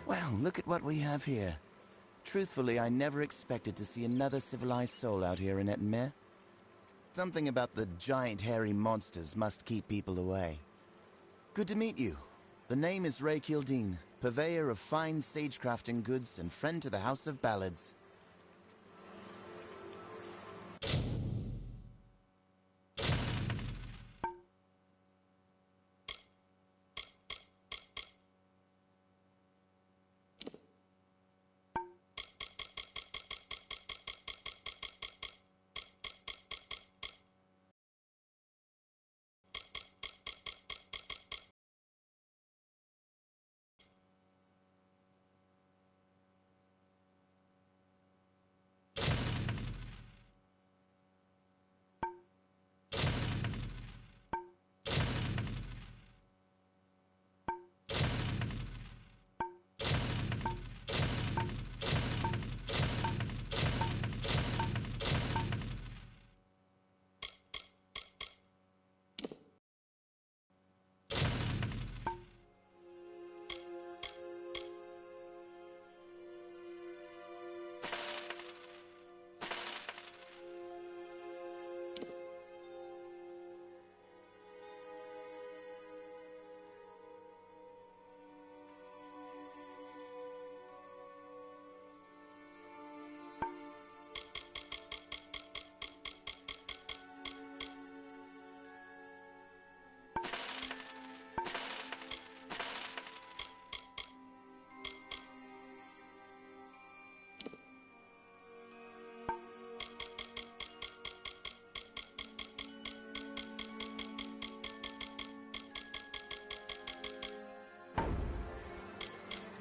Well, look at what we have here. Truthfully, I never expected to see another civilized soul out here in Ettenmere. Something about the giant hairy monsters must keep people away. Good to meet you. The name is Ray Kildine, purveyor of fine sagecrafting goods and friend to the House of Ballads.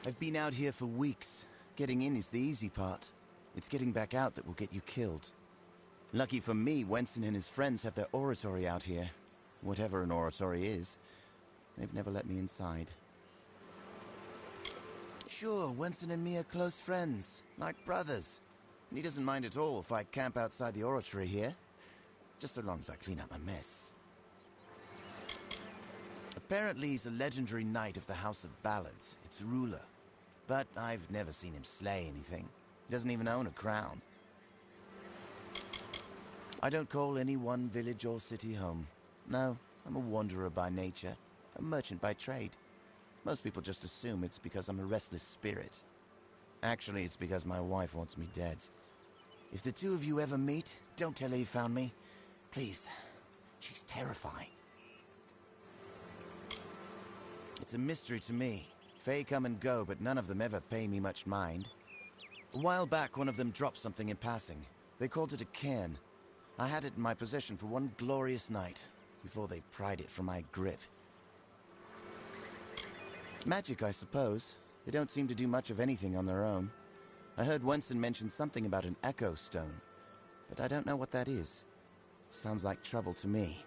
I've been out here for weeks. Getting in is the easy part. It's getting back out that will get you killed. Lucky for me, Wenson and his friends have their oratory out here. Whatever an oratory is. They've never let me inside. Sure, Wenson and me are close friends, like brothers. And he doesn't mind at all if I camp outside the oratory here. Just so long as I clean up my mess. Apparently he's a legendary knight of the House of Ballads, its ruler. But I've never seen him slay anything. He doesn't even own a crown. I don't call any one village or city home. No, I'm a wanderer by nature, a merchant by trade. Most people just assume it's because I'm a restless spirit. Actually, it's because my wife wants me dead. If the two of you ever meet, don't tell her you found me. Please. She's terrifying. It's a mystery to me. Fae come and go, but none of them ever pay me much mind. A while back, one of them dropped something in passing. They called it a cairn. I had it in my possession for one glorious night, before they pried it from my grip. Magic, I suppose. They don't seem to do much of anything on their own. I heard Wenson mention something about an echo stone, but I don't know what that is. Sounds like trouble to me.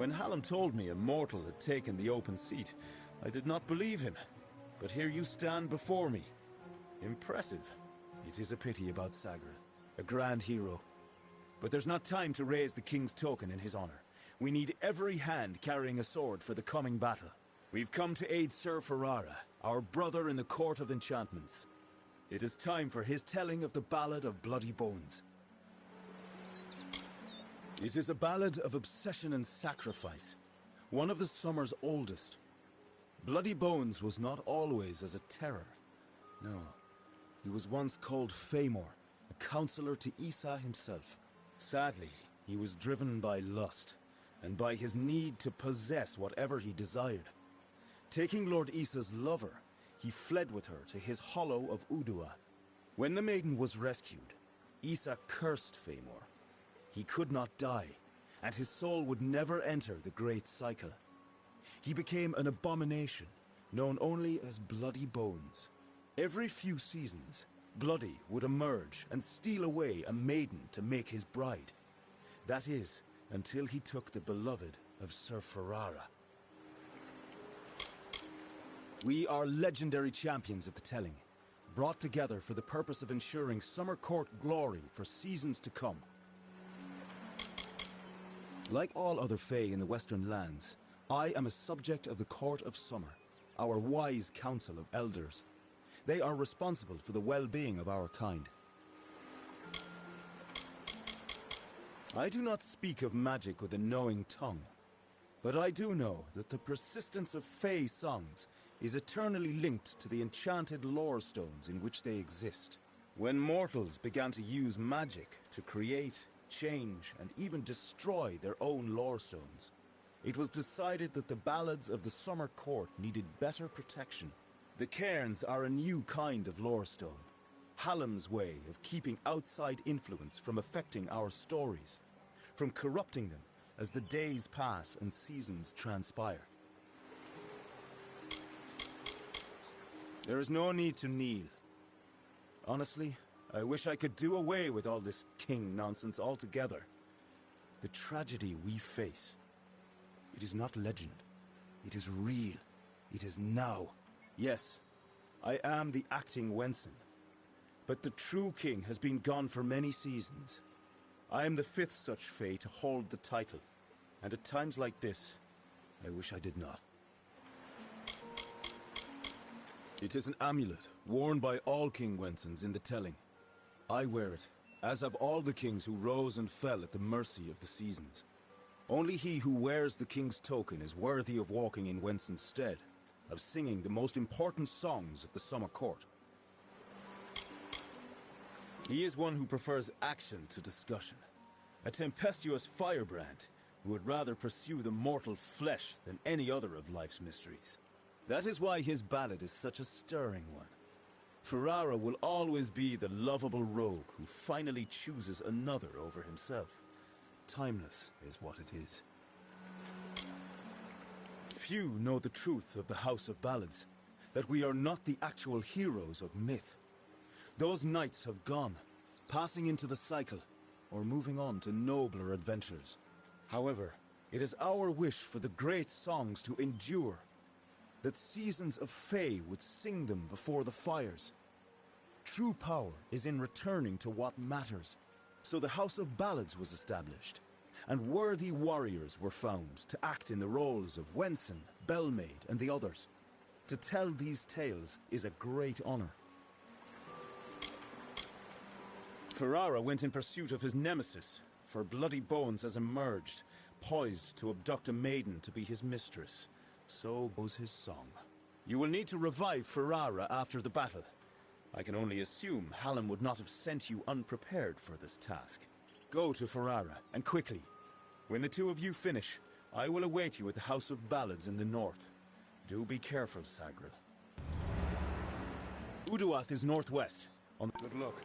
When Hallam told me a mortal had taken the open seat, I did not believe him. But here you stand before me. Impressive. It is a pity about Sagra, a grand hero. But there's not time to raise the king's token in his honor. We need every hand carrying a sword for the coming battle. We've come to aid Sir Ferrara, our brother in the Court of Enchantments. It is time for his telling of the Ballad of Bloody Bones. It is a ballad of obsession and sacrifice, one of the summer's oldest. Bloody Bones was not always as a terror. No, he was once called Famor, a counselor to Issa himself. Sadly, he was driven by lust, and by his need to possess whatever he desired. Taking Lord Issa's lover, he fled with her to his hollow of Uduath. When the maiden was rescued, Issa cursed Famor. He could not die, and his soul would never enter the great cycle. He became an abomination, known only as Bloody Bones. Every few seasons, Bloody would emerge and steal away a maiden to make his bride. That is, until he took the beloved of Sir Ferrara. We are legendary champions of the telling, brought together for the purpose of ensuring Summer Court glory for seasons to come. Like all other Fae in the Western lands, I am a subject of the Court of Summer, our wise council of elders. They are responsible for the well-being of our kind. I do not speak of magic with a knowing tongue, but I do know that the persistence of Fae songs is eternally linked to the enchanted lore stones in which they exist. When mortals began to use magic to create, change, and even destroy their own lore stones, it was decided that the ballads of the Summer Court needed better protection. The cairns are a new kind of lore stone, Hallam's way of keeping outside influence from affecting our stories, from corrupting them as the days pass and seasons transpire. There is no need to kneel. Honestly, I wish I could do away with all this king nonsense altogether. The tragedy we face, it is not legend. It is real. It is now. Yes, I am the acting Wenson, but the true king has been gone for many seasons. I am the fifth such Fae to hold the title, and at times like this, I wish I did not. It is an amulet worn by all King Wensons in the telling. I wear it, as have all the kings who rose and fell at the mercy of the seasons. Only he who wears the king's token is worthy of walking in Wenson's stead, of singing the most important songs of the Summer Court. He is one who prefers action to discussion, a tempestuous firebrand who would rather pursue the mortal flesh than any other of life's mysteries. That is why his ballad is such a stirring one. Ferrara will always be the lovable rogue who finally chooses another over himself. Timeless is what it is. Few know the truth of the House of Ballads, that we are not the actual heroes of myth. Those knights have gone, passing into the cycle, or moving on to nobler adventures. However, it is our wish for the great songs to endure, that seasons of Fae would sing them before the fires. True power is in returning to what matters. So the House of Ballads was established, and worthy warriors were found to act in the roles of Wenson, Bellmaid, and the others. To tell these tales is a great honor. Ferrara went in pursuit of his nemesis, for Bloody Bones has emerged, poised to abduct a maiden to be his mistress. So goes his song. You will need to revive Ferrara after the battle. I can only assume Hallam would not have sent you unprepared for this task. Go to Ferrara, and quickly. When the two of you finish, I will await you at the House of Ballads in the north. Do be careful, Sagril. Uduath is northwest. Good luck.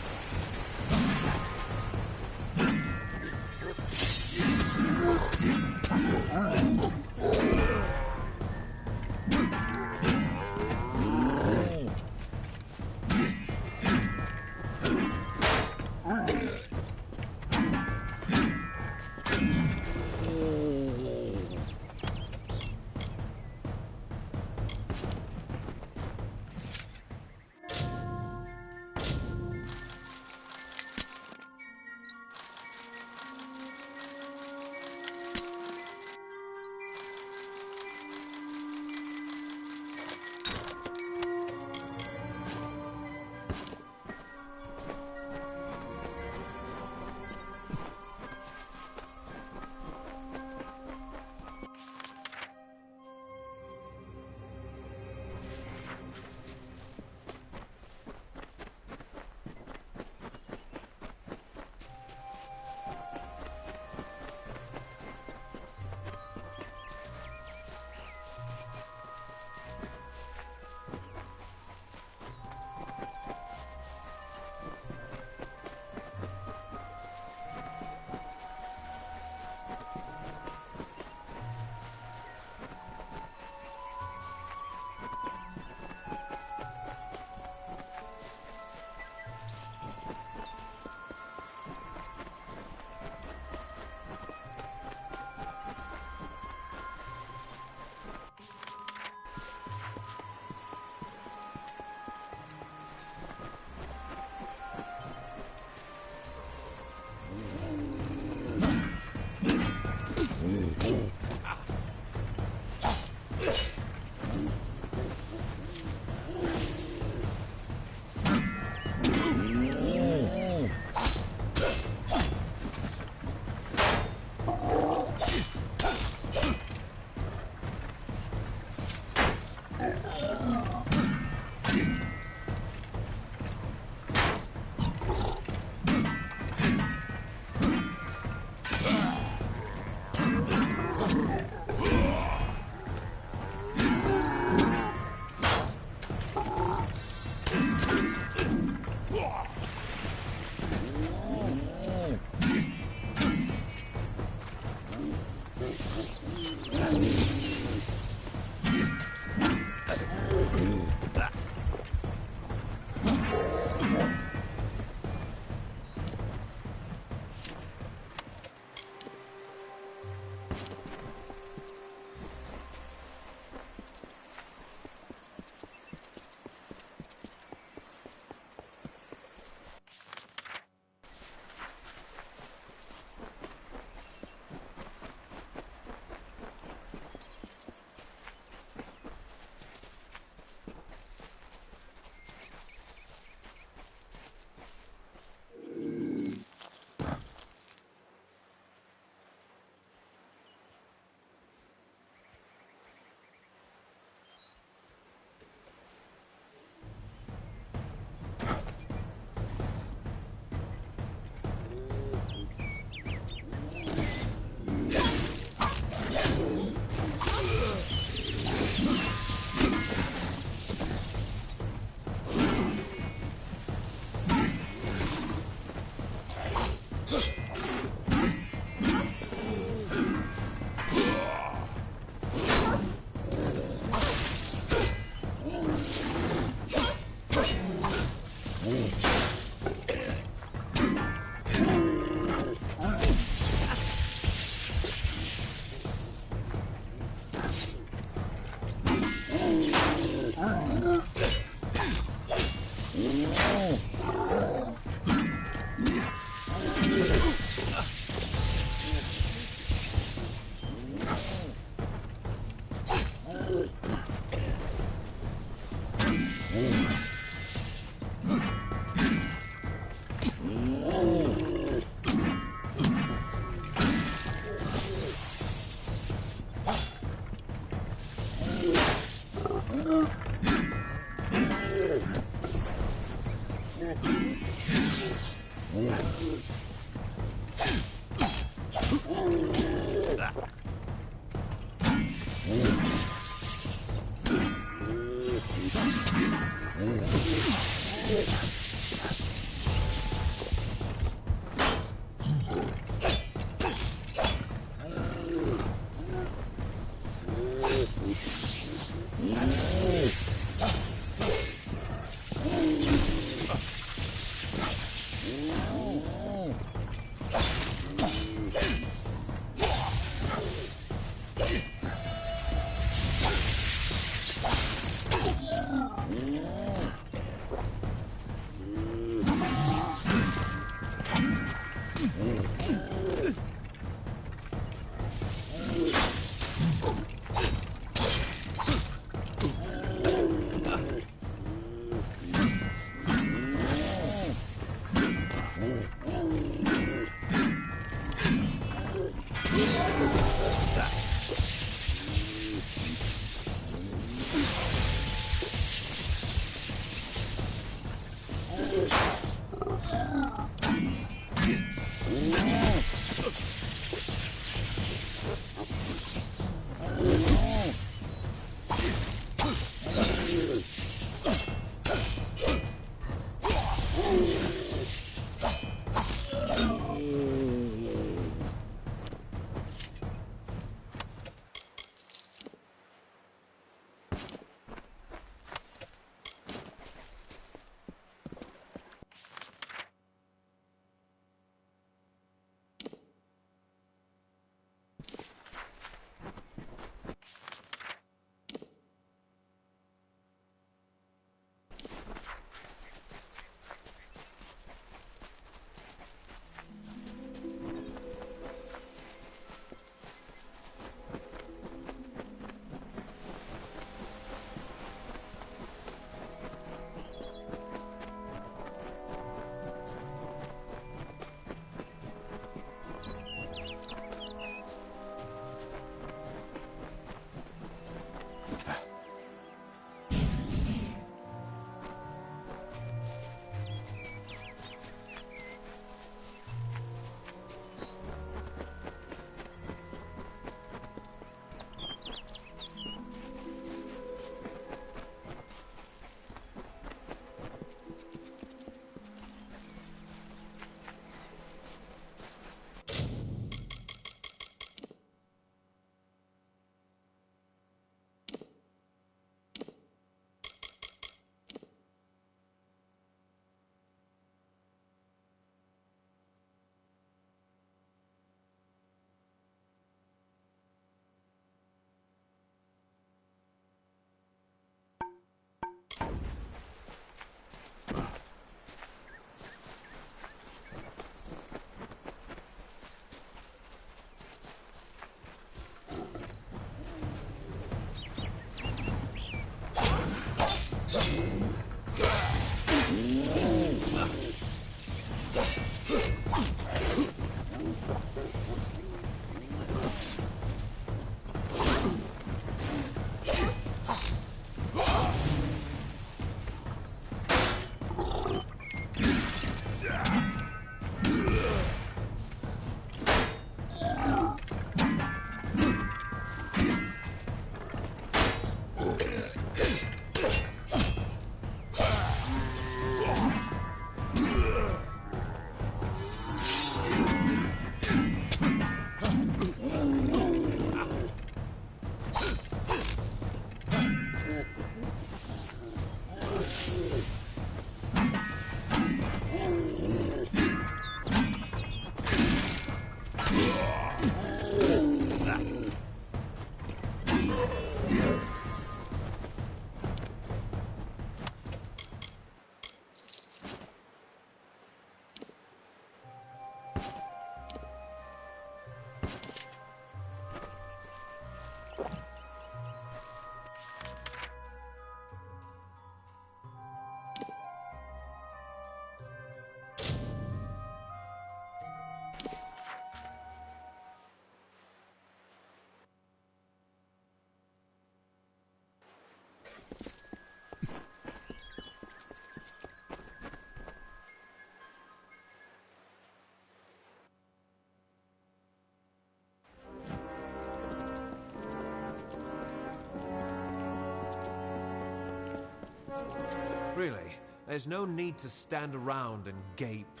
Really, there's no need to stand around and gape.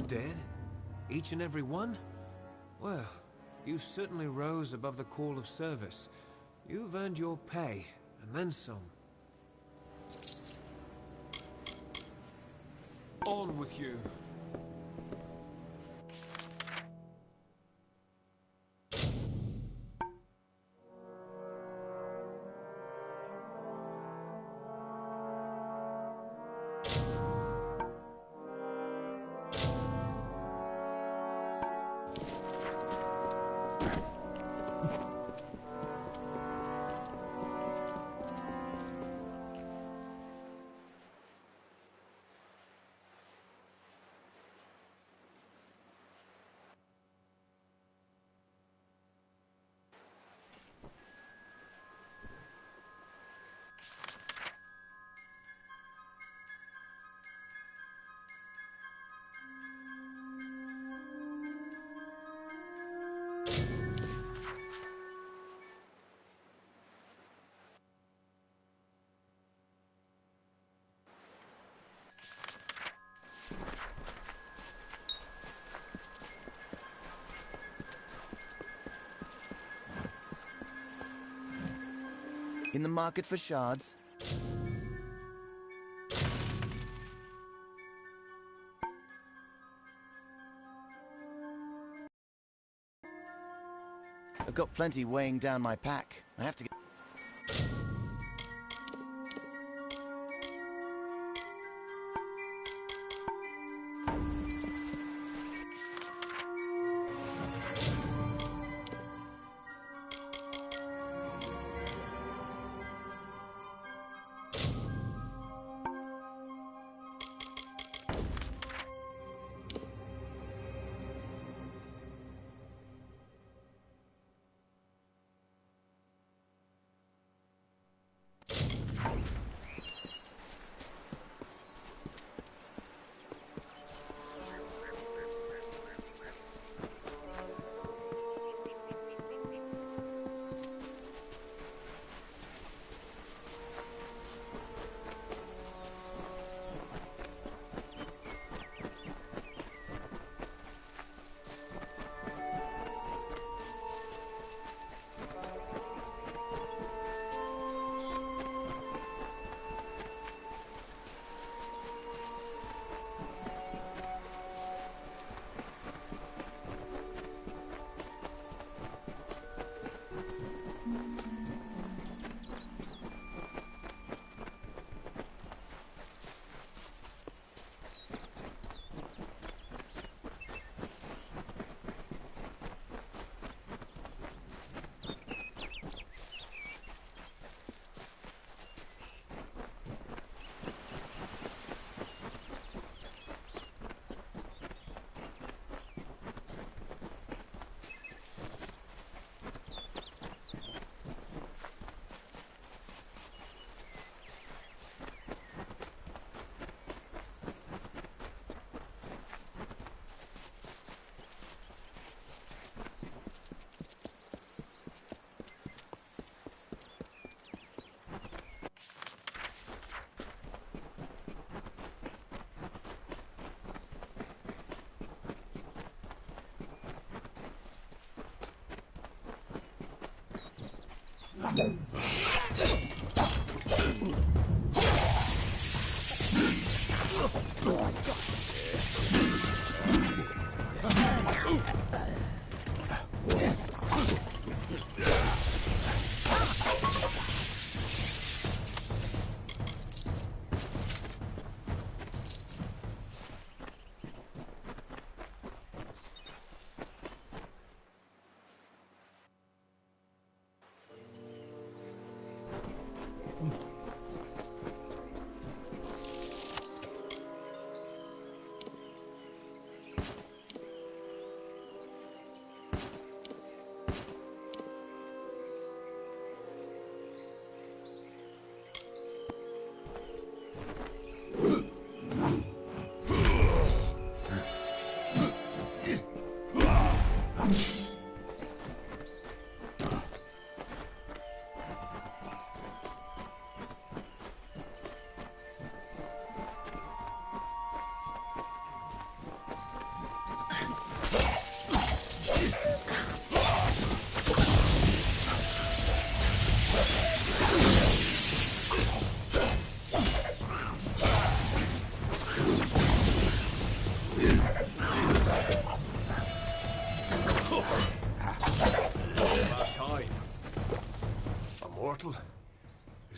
Dead? Each and every one? Well, you certainly rose above the call of service. You've earned your pay, and then some. On with you. In the market for shards? I've got plenty weighing down my pack. I have to get...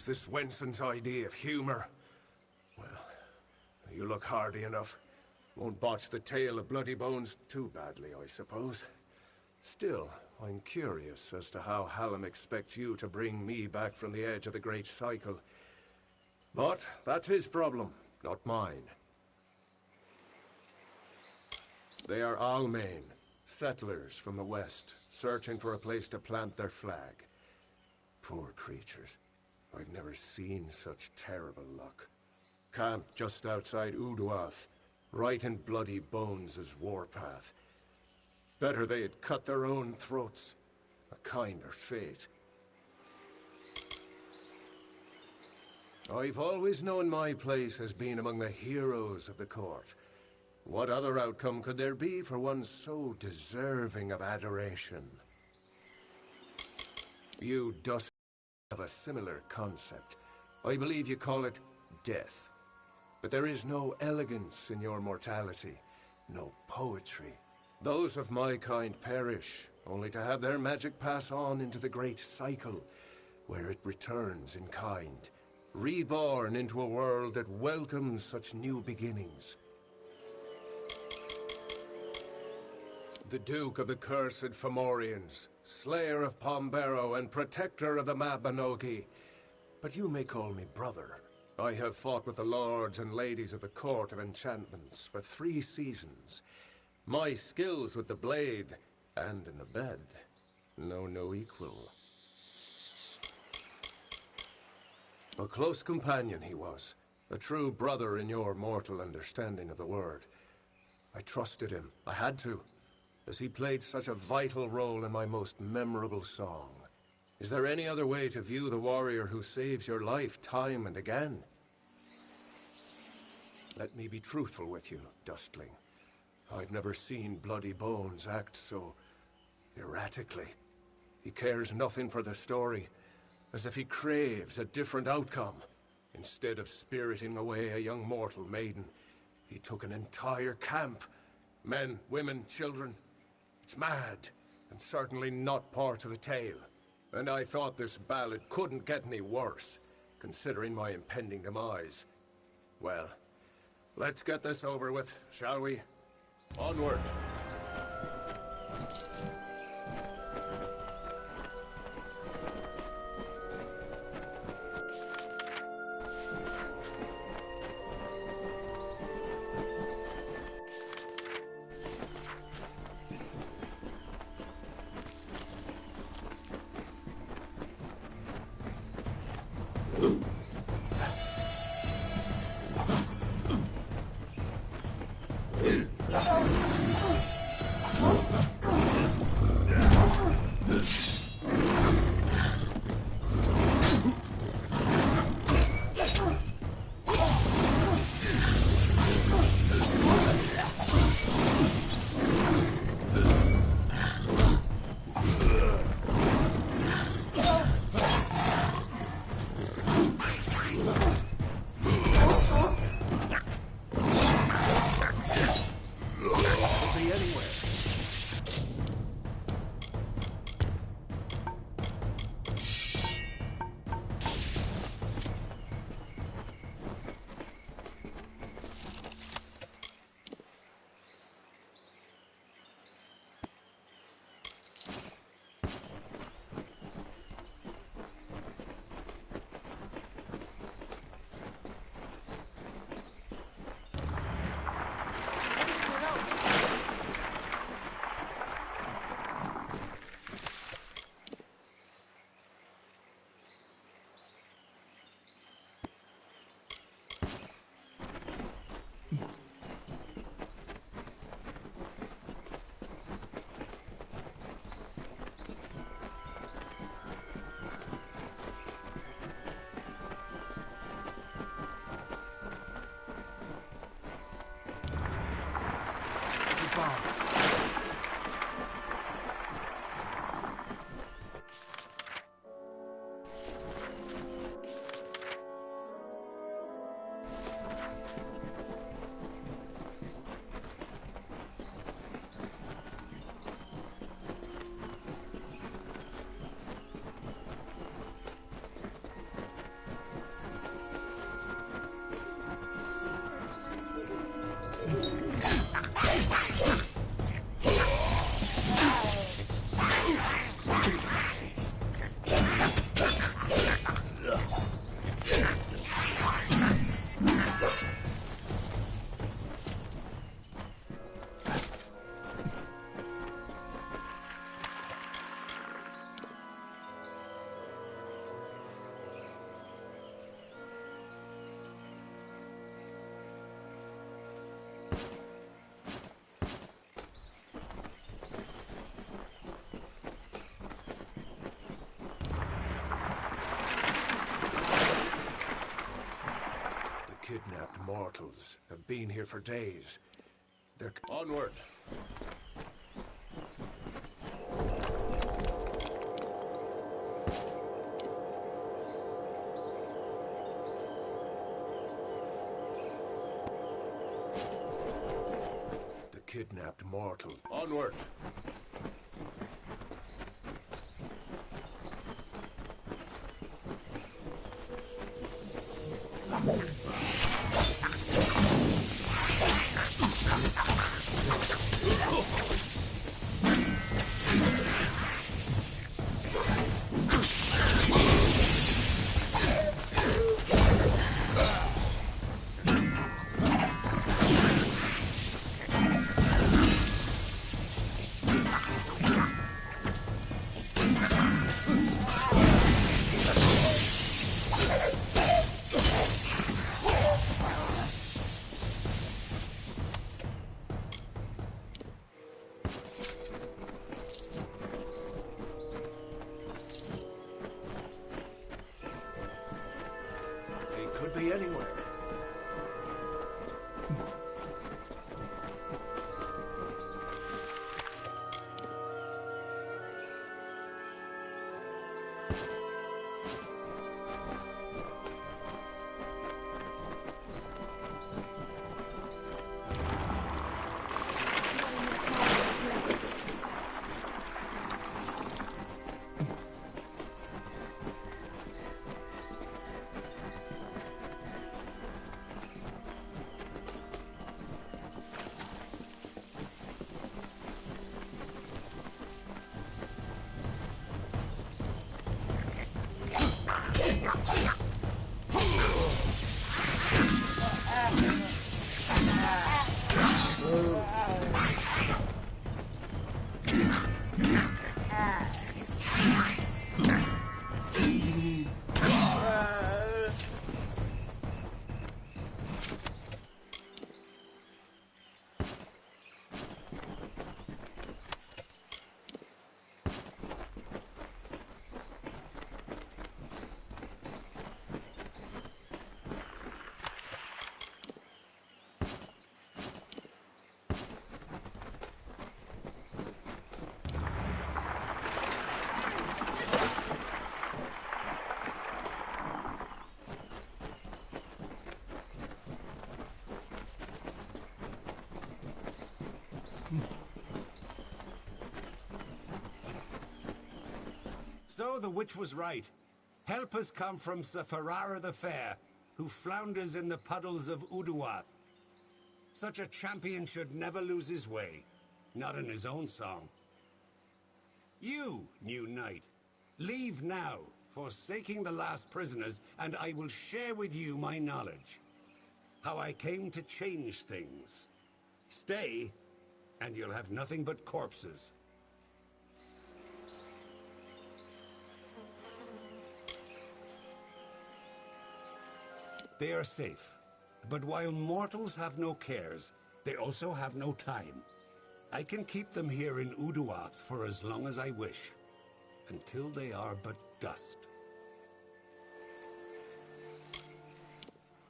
this Wenson's idea of humor? Well, you look hardy enough. Won't botch the tale of Bloody Bones too badly, I suppose. Still, I'm curious as to how Hallam expects you to bring me back from the edge of the Great Cycle. But that's his problem, not mine. They are Almain, settlers from the west, searching for a place to plant their flag. Poor creatures. I've never seen such terrible luck. Camped just outside Uduath, right in Bloody Bones' warpath. Better they had cut their own throats. A kinder fate. I've always known my place has been among the heroes of the court. What other outcome could there be for one so deserving of adoration? You dust have a similar concept. I believe you call it death. But there is no elegance in your mortality, no poetry. Those of my kind perish, only to have their magic pass on into the Great Cycle, where it returns in kind, reborn into a world that welcomes such new beginnings. The Duke of the Cursed Fomorians, Slayer of Pombero and Protector of the Mabinogi. But you may call me brother. I have fought with the lords and ladies of the Court of Enchantments for 3 seasons. My skills with the blade and in the bed know no equal. A close companion he was, a true brother in your mortal understanding of the word. I trusted him, I had to, as he played such a vital role in my most memorable song. Is there any other way to view the warrior who saves your life time and again? Let me be truthful with you, Dustling. I've never seen Bloody Bones act so erratically. He cares nothing for the story, as if he craves a different outcome. Instead of spiriting away a young mortal maiden, he took an entire camp. Men, women, children. It's mad, and certainly not part of the tale. And I thought this ballad couldn't get any worse, considering my impending demise. Well, let's get this over with, shall we? Onward! mortals have been here for days. They're... Onward! The kidnapped mortal. Onward! Could be anywhere. So the witch was right. Help has come from Sir Ferrara the Fair, who flounders in the puddles of Uduath. Such a champion should never lose his way, not in his own song. You, new knight, leave now, forsaking the last prisoners, and I will share with you my knowledge. How I came to change things. Stay, and you'll have nothing but corpses. They are safe, but while mortals have no cares, they also have no time. I can keep them here in Uduath for as long as I wish, until they are but dust.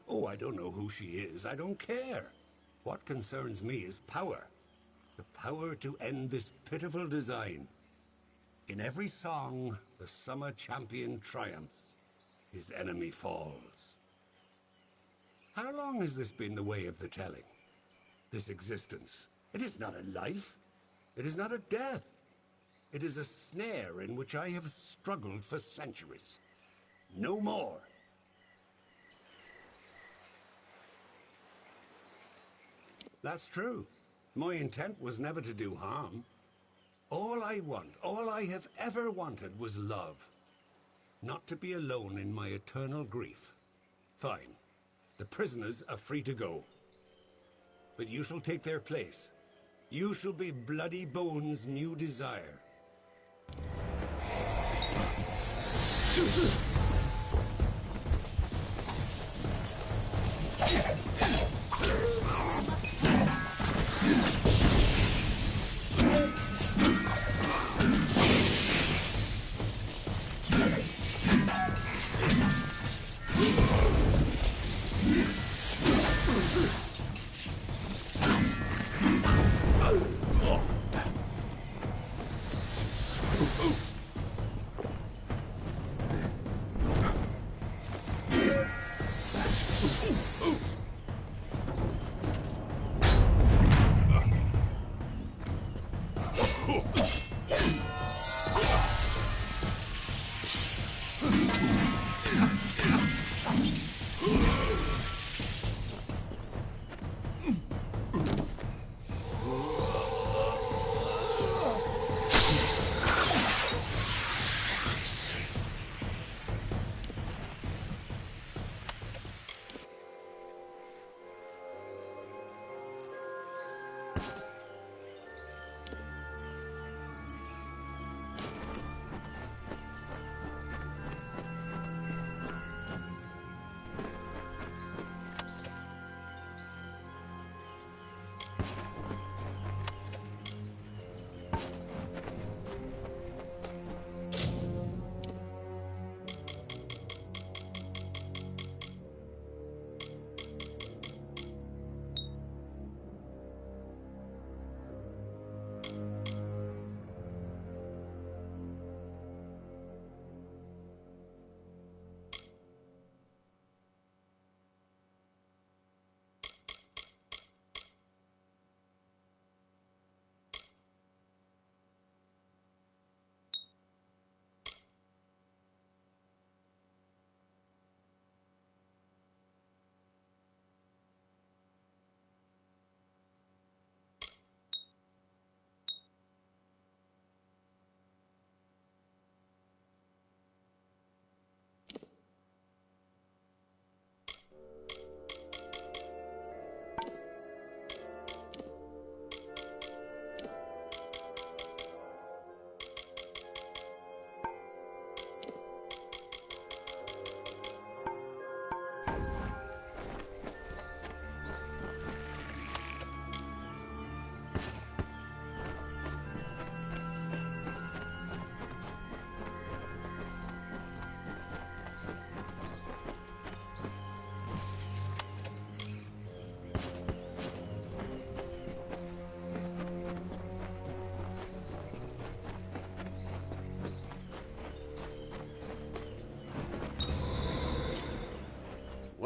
Oh, I don't know who she is. I don't care. What concerns me is power. The power to end this pitiful design. In every song, the summer champion triumphs. His enemy falls. How long has this been the way of the telling? This existence. It is not a life. It is not a death. It is a snare in which I have struggled for centuries. No more. That's true. My intent was never to do harm. All I want, all I have ever wanted was love. Not to be alone in my eternal grief. Fine. The prisoners are free to go. But you shall take their place. You shall be Bloody Bones' new desire.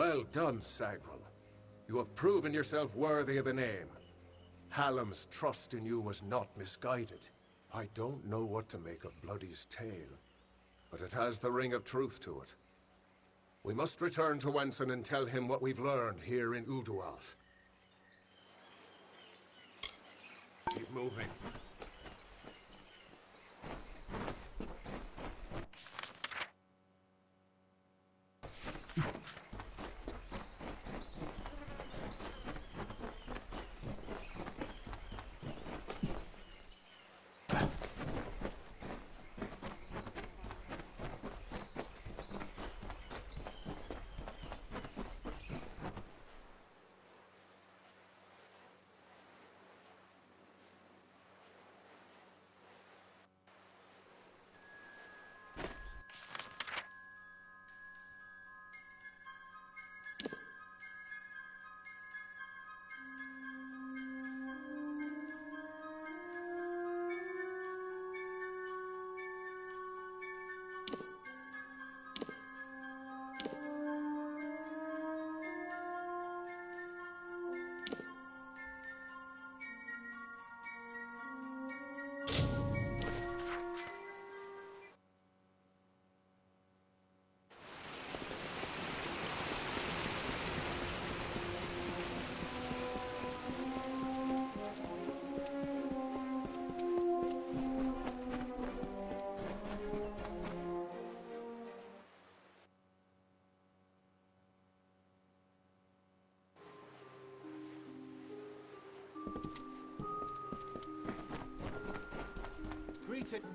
Well done, Sagrel. You have proven yourself worthy of the name. Hallam's trust in you was not misguided. I don't know what to make of Bloody's tale, but it has the ring of truth to it. We must return to Wenson and tell him what we've learned here in Uduath. Keep moving.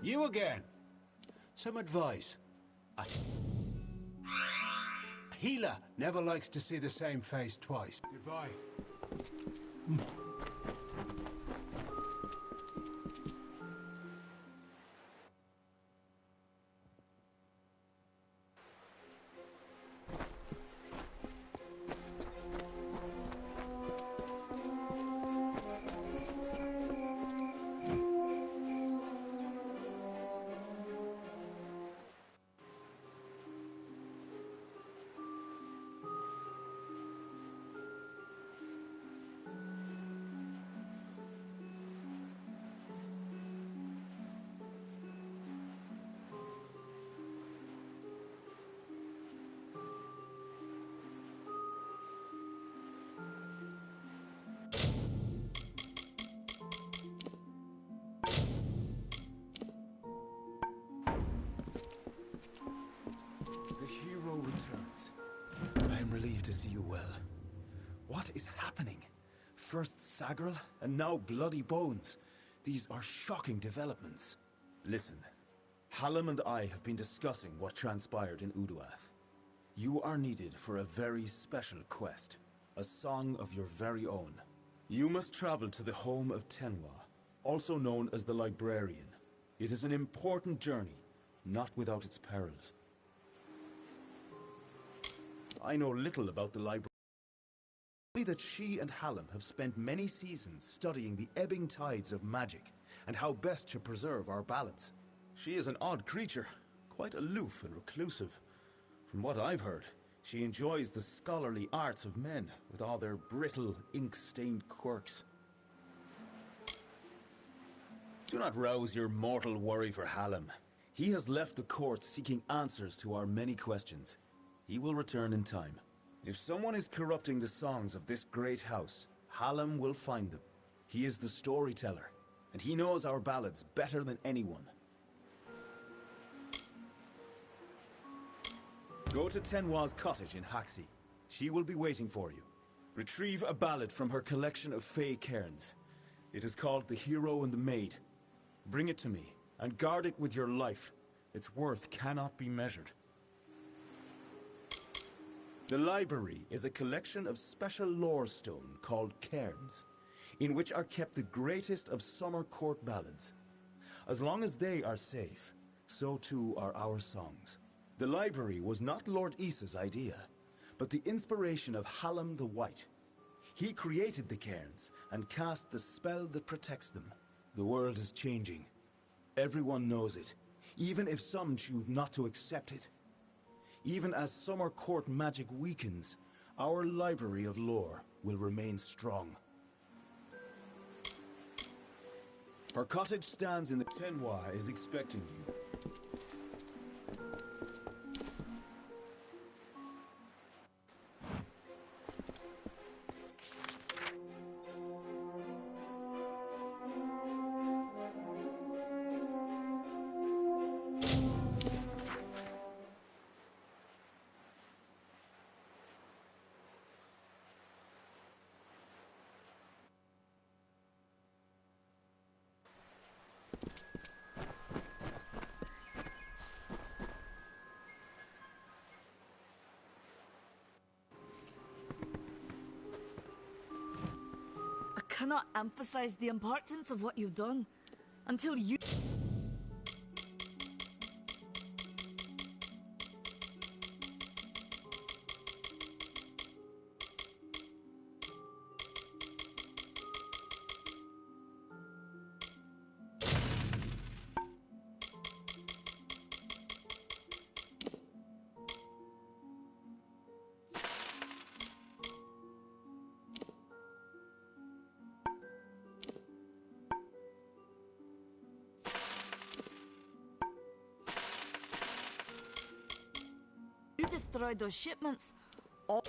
You again. Some advice. A healer never likes to see the same face twice. Goodbye. I am relieved to see you well. What is happening? First Sagrel, and now Bloody Bones. These are shocking developments. Listen, Hallam and I have been discussing what transpired in Uduath. You are needed for a very special quest. A song of your very own. You must travel to the home of Tenwa, also known as the Librarian. It is an important journey, not without its perils. I know little about the library. Only that she and Hallam have spent many seasons studying the ebbing tides of magic and how best to preserve our balance. She is an odd creature, quite aloof and reclusive. From what I've heard, she enjoys the scholarly arts of men with all their brittle, ink-stained quirks. Do not rouse your mortal worry for Hallam. He has left the court seeking answers to our many questions. He will return in time. If someone is corrupting the songs of this great house, Hallam will find them. He is the storyteller, and he knows our ballads better than anyone. Go to Tenwa's cottage in Haxi. She will be waiting for you. Retrieve a ballad from her collection of fey cairns. It is called The Hero and the Maid. Bring it to me, and guard it with your life. Its worth cannot be measured. The library is a collection of special lore stone called cairns, in which are kept the greatest of summer court ballads. As long as they are safe, so too are our songs. The library was not Lord Issa's idea, but the inspiration of Hallam the White. He created the cairns and cast the spell that protects them. The world is changing. Everyone knows it, even if some choose not to accept it. Even as summer court magic weakens, our library of lore will remain strong. Her cottage stands in the Tenwa is expecting you. I cannot emphasize the importance of what you've done until you... You destroyed those shipments. All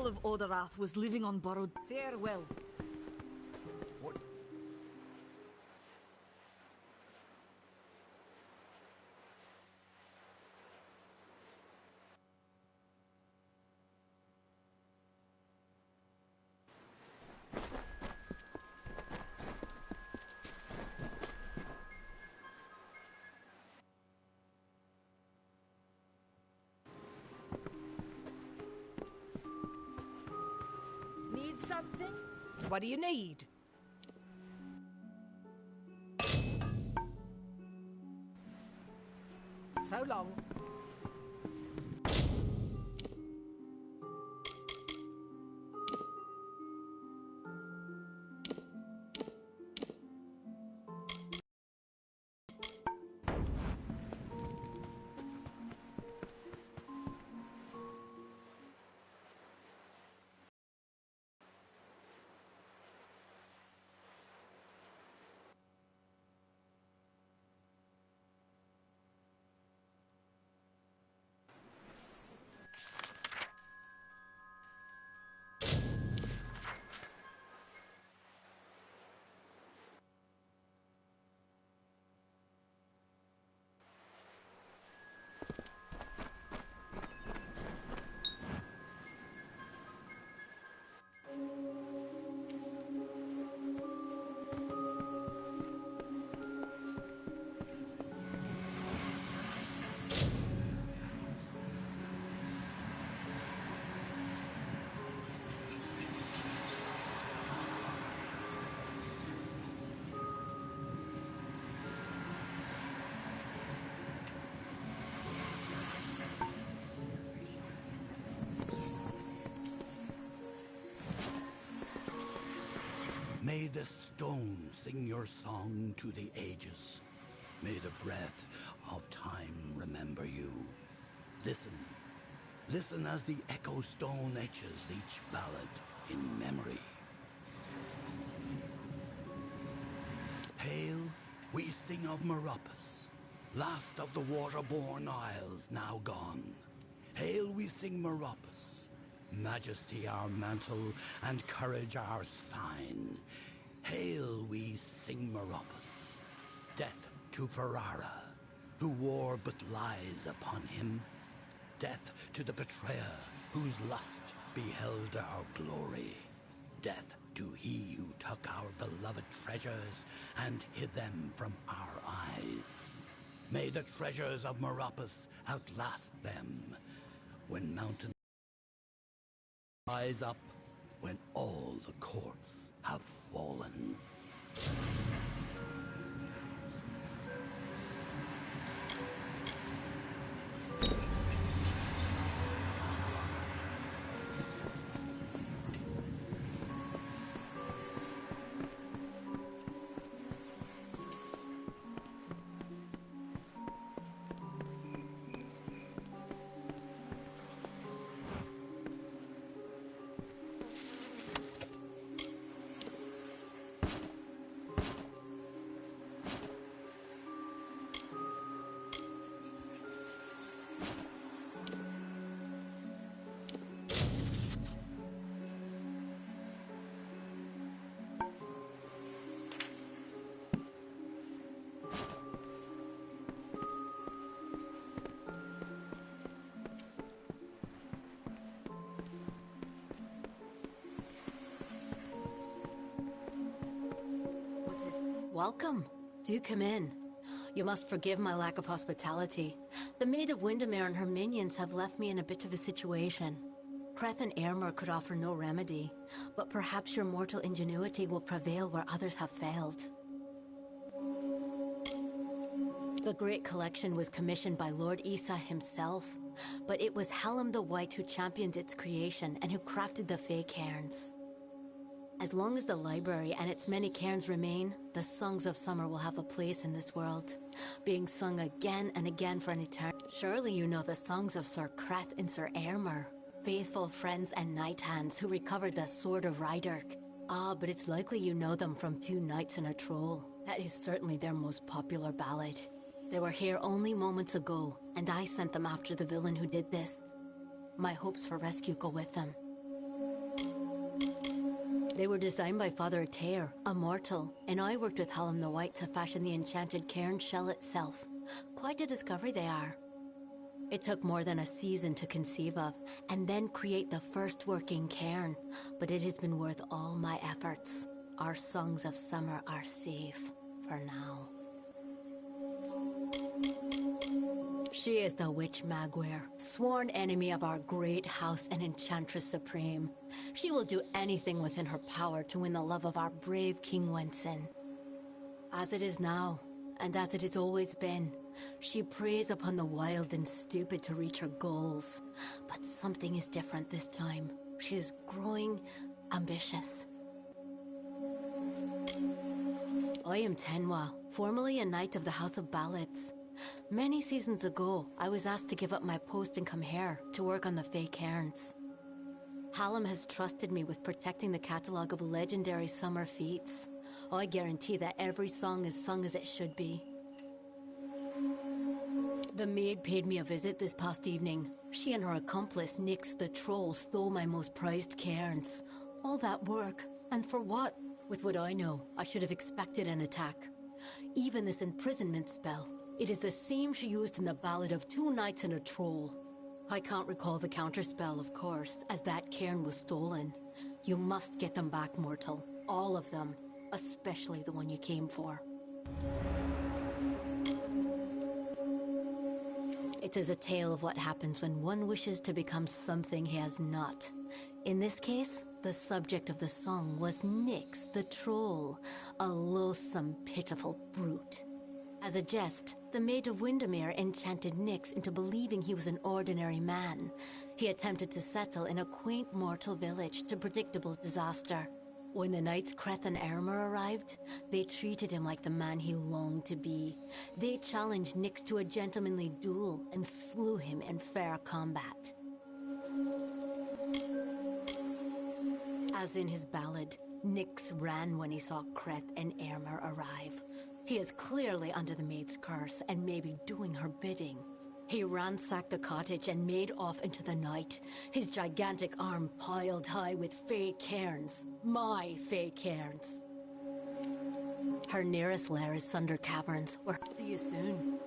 of Odarath was living on borrowed. Farewell. What? Need something? What do you need? So long. May the stone sing your song to the ages. May the breath of time remember you. Listen. Listen as the echo stone etches each ballad in memory. Hail, we sing of Meropis, last of the water-born isles now gone. Hail, we sing Meropis, majesty our mantle and courage our sign. Hail, we sing Meropis, death to Ferrara, who wore but lies upon him. Death to the betrayer, whose lust beheld our glory. Death to he who took our beloved treasures and hid them from our eyes. May the treasures of Meropis outlast them, when mountains rise up, when all the courts have fallen. Welcome. Do come in. You must forgive my lack of hospitality. The Maid of Windermere and her minions have left me in a bit of a situation. Creth and Airmer could offer no remedy, but perhaps your mortal ingenuity will prevail where others have failed. The Great Collection was commissioned by Lord Issa himself, but it was Hallam the White who championed its creation and who crafted the Fey Cairns. As long as the library and its many cairns remain, the songs of summer will have a place in this world, being sung again and again for an eternity. Surely you know the songs of Sir Creth and Sir Airmer, faithful friends and knight hands who recovered the Sword of Rydirk. Ah, but it's likely you know them from Two Knights and a Troll. That is certainly their most popular ballad. They were here only moments ago, and I sent them after the villain who did this. My hopes for rescue go with them. They were designed by Father Atair, a mortal, and I worked with Hallam the White to fashion the enchanted cairn shell itself. Quite a discovery they are. It took more than a season to conceive of, and then create the first working cairn, but it has been worth all my efforts. Our songs of summer are safe, for now. She is the Witch Magware, sworn enemy of our great house and Enchantress Supreme. She will do anything within her power to win the love of our brave King Wenson. As it is now, and as it has always been, she preys upon the wild and stupid to reach her goals. But something is different this time. She is growing ambitious. I am Tenwa, formerly a knight of the House of Ballads. Many seasons ago, I was asked to give up my post and come here to work on the Fey Cairns. Hallam has trusted me with protecting the catalogue of legendary summer feats. I guarantee that every song is sung as it should be. The maid paid me a visit this past evening. She and her accomplice, Nyx the Troll, stole my most prized cairns. All that work, and for what? With what I know, I should have expected an attack. Even this imprisonment spell. It is the same she used in the Ballad of Two Knights and a Troll. I can't recall the counterspell, of course, as that cairn was stolen. You must get them back, mortal. All of them. Especially the one you came for. It is a tale of what happens when one wishes to become something he has not. In this case, the subject of the song was Nyx the Troll, a loathsome, pitiful brute. As a jest, the Maid of Windermere enchanted Nyx into believing he was an ordinary man. He attempted to settle in a quaint mortal village to predictable disaster. When the knights Kreth and Ermer arrived, they treated him like the man he longed to be. They challenged Nyx to a gentlemanly duel and slew him in fair combat. As in his ballad, Nyx ran when he saw Kreth and Ermer arrive. He is clearly under the maid's curse and may be doing her bidding. He ransacked the cottage and made off into the night, his gigantic arm piled high with fey cairns. My fey cairns. Her nearest lair is Sunder Caverns, where see you soon.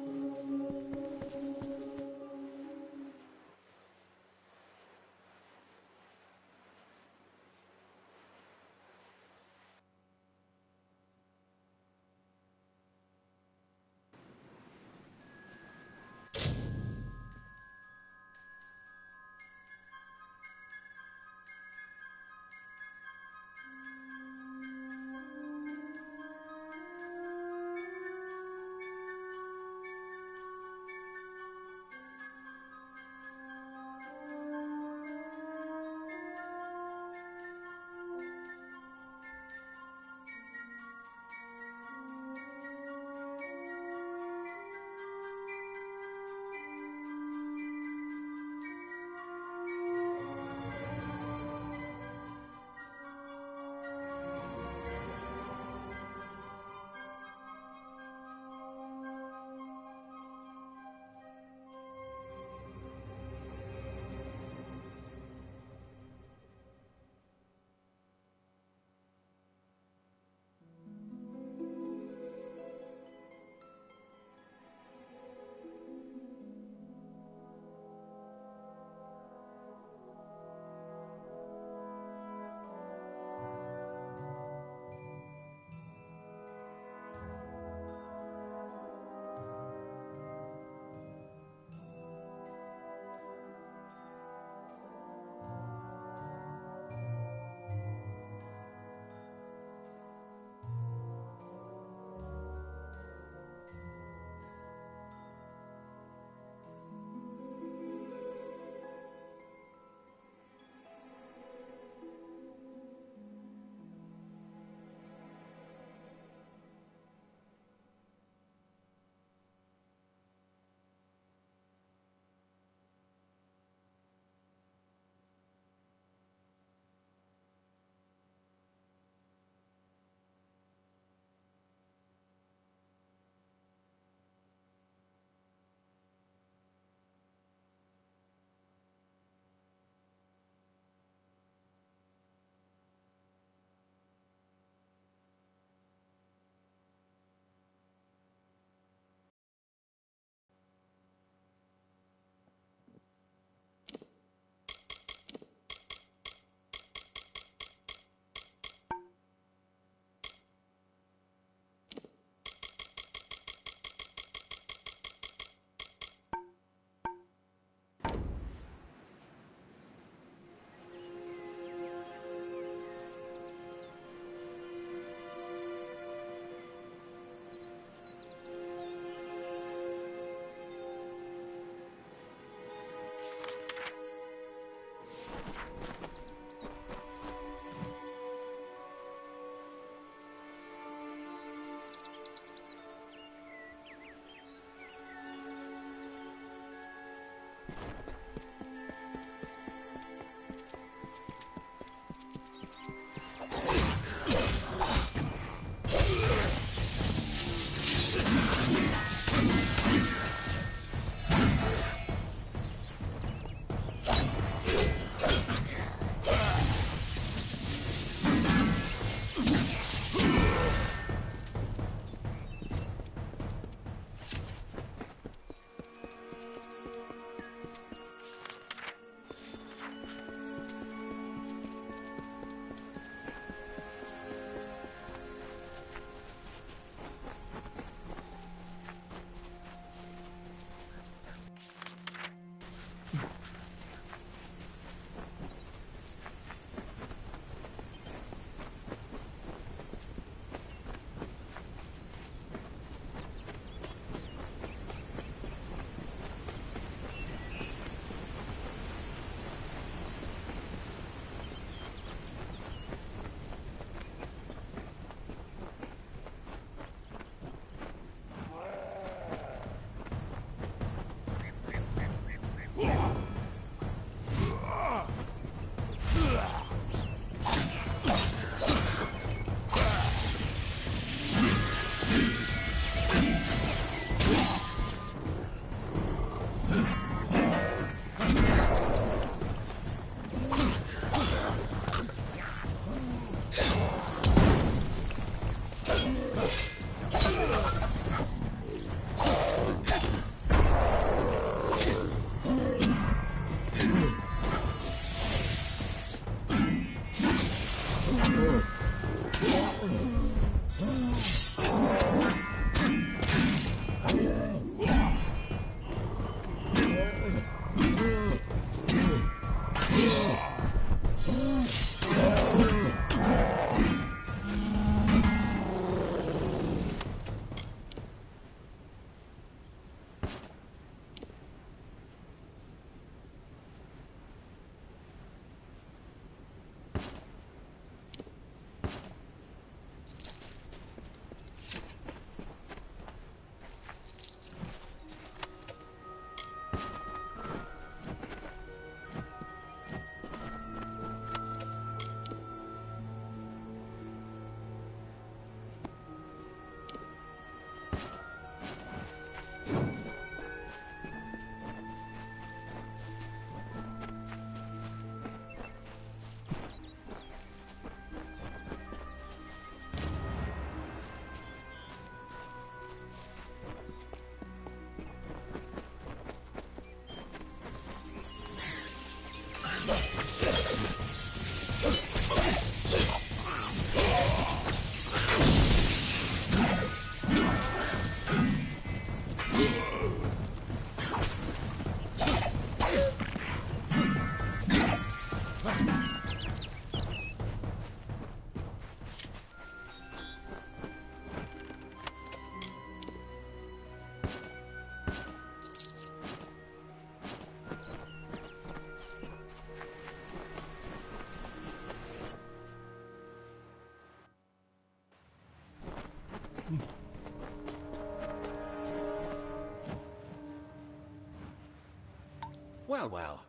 Well, well.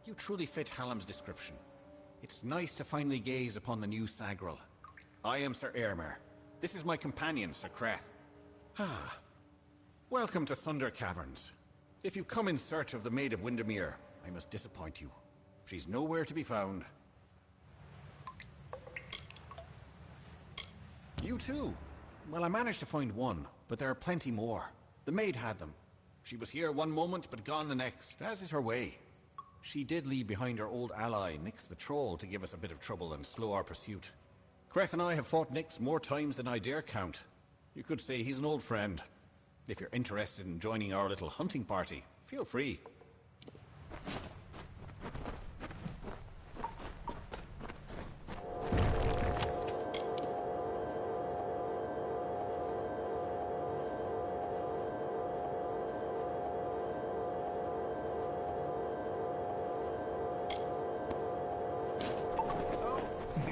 You truly fit Hallam's description. It's nice to finally gaze upon the new Sagril. I am Sir Airmer. This is my companion, Sir Creth. Ah. Welcome to Sunder Caverns. If you've come in search of the Maid of Windermere, I must disappoint you. She's nowhere to be found. You too? Well, I managed to find one, but there are plenty more. The maid had them. She was here one moment, but gone the next, as is her way. She did leave behind her old ally, Nyx the Troll, to give us a bit of trouble and slow our pursuit. Creth and I have fought Nyx more times than I dare count. You could say he's an old friend. If you're interested in joining our little hunting party, feel free.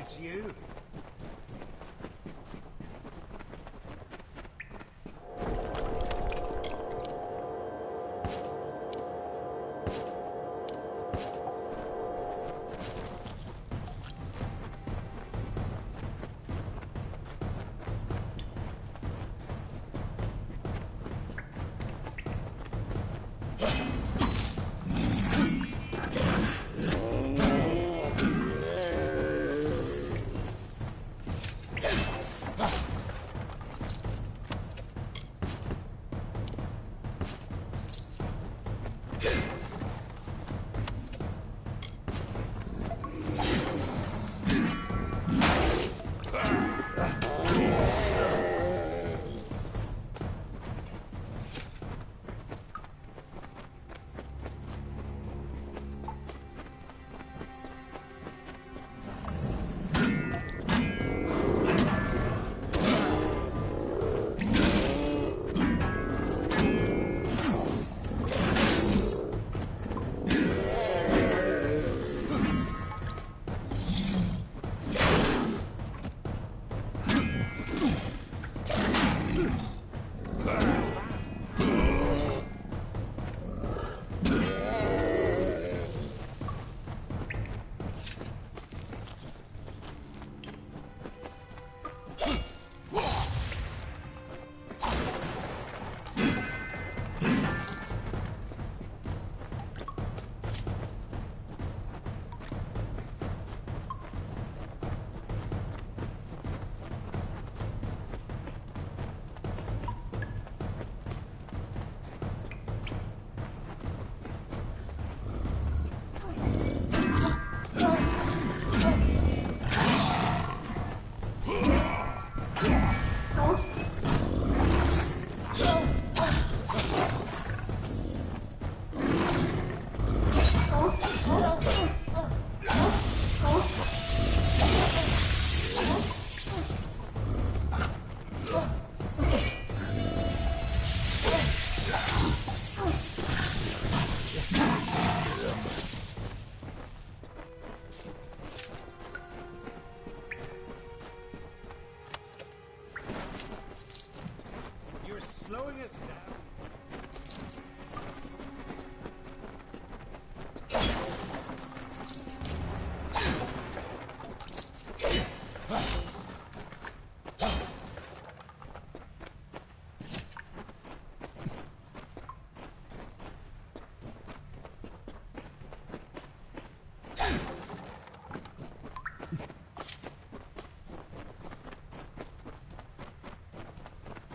It's you. slowing us down.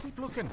Keep looking.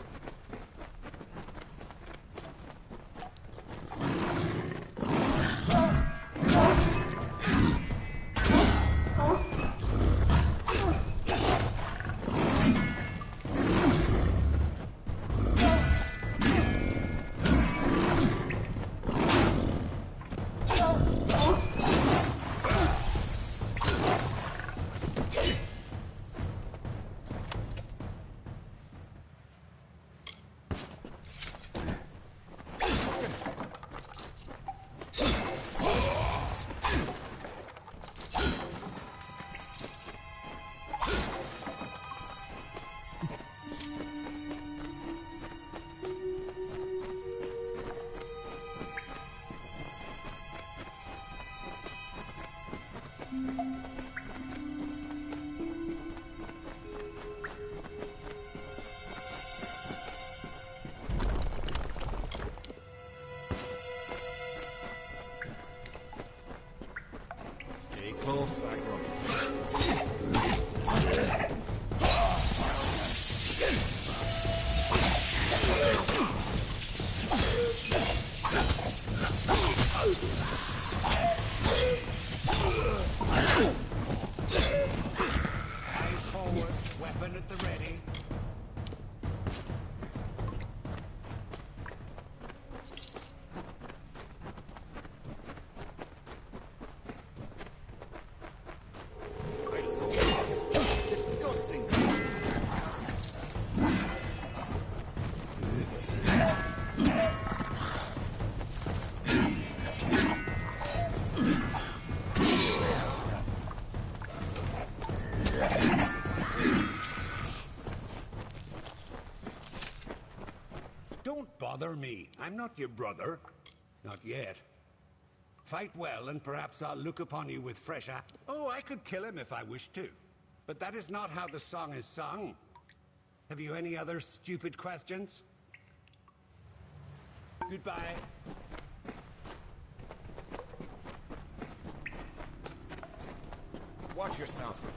I'm not your brother. Not yet. Fight well, and perhaps I'll look upon you with fresh eye. Oh, I could kill him if I wished to. But that is not how the song is sung. Have you any other stupid questions? Goodbye. Watch yourself.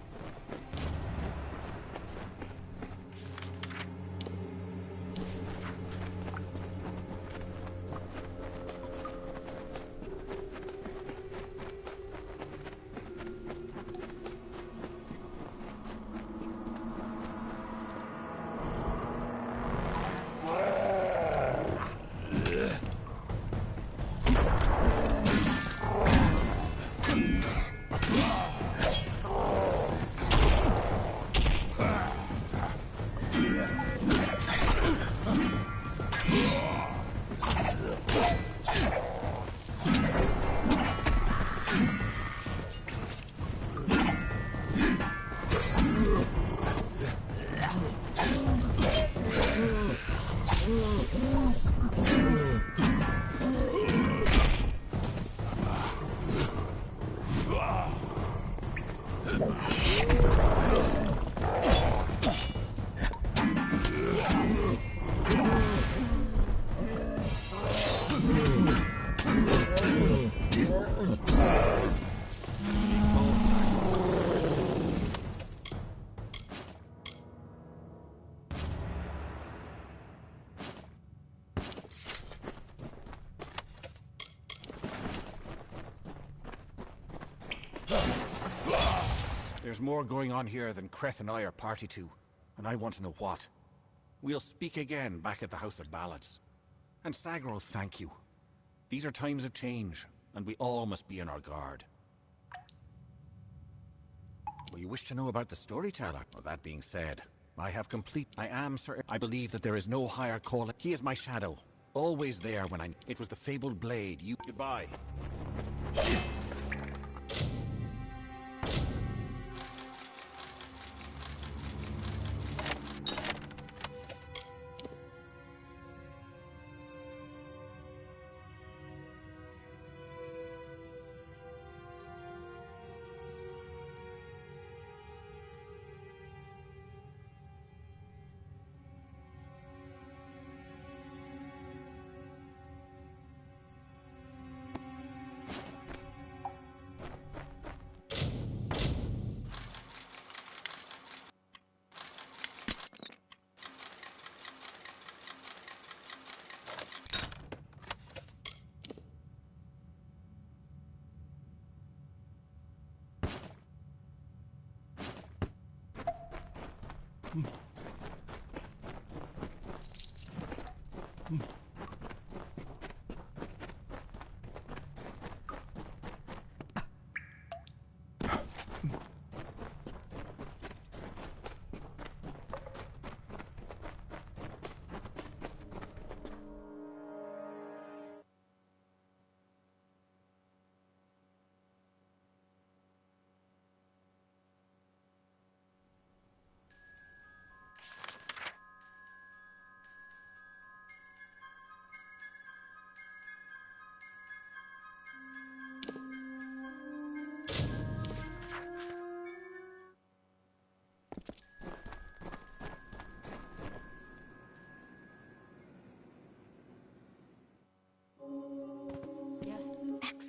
There's more going on here than Creth and I are party to, and I want to know what. We'll speak again back at the House of Ballads. And Sagro, thank you. These are times of change, and we all must be on our guard. Well, you wish to know about the storyteller? Well, that being said, I am certain. I believe that there is no higher calling. He is my shadow, always there when I'm... It was the fabled blade you... Goodbye.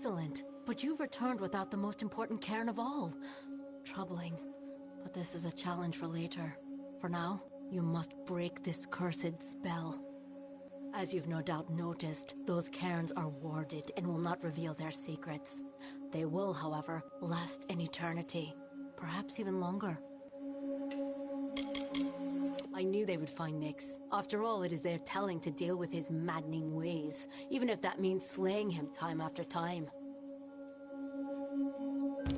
Excellent. But you've returned without the most important cairn of all. Troubling. But this is a challenge for later. For now, you must break this cursed spell. As you've no doubt noticed, those cairns are warded and will not reveal their secrets. They will, however, last an eternity. Perhaps even longer. I knew they would find Nyx. After all, it is their telling to deal with his maddening ways, even if that means slaying him time after time.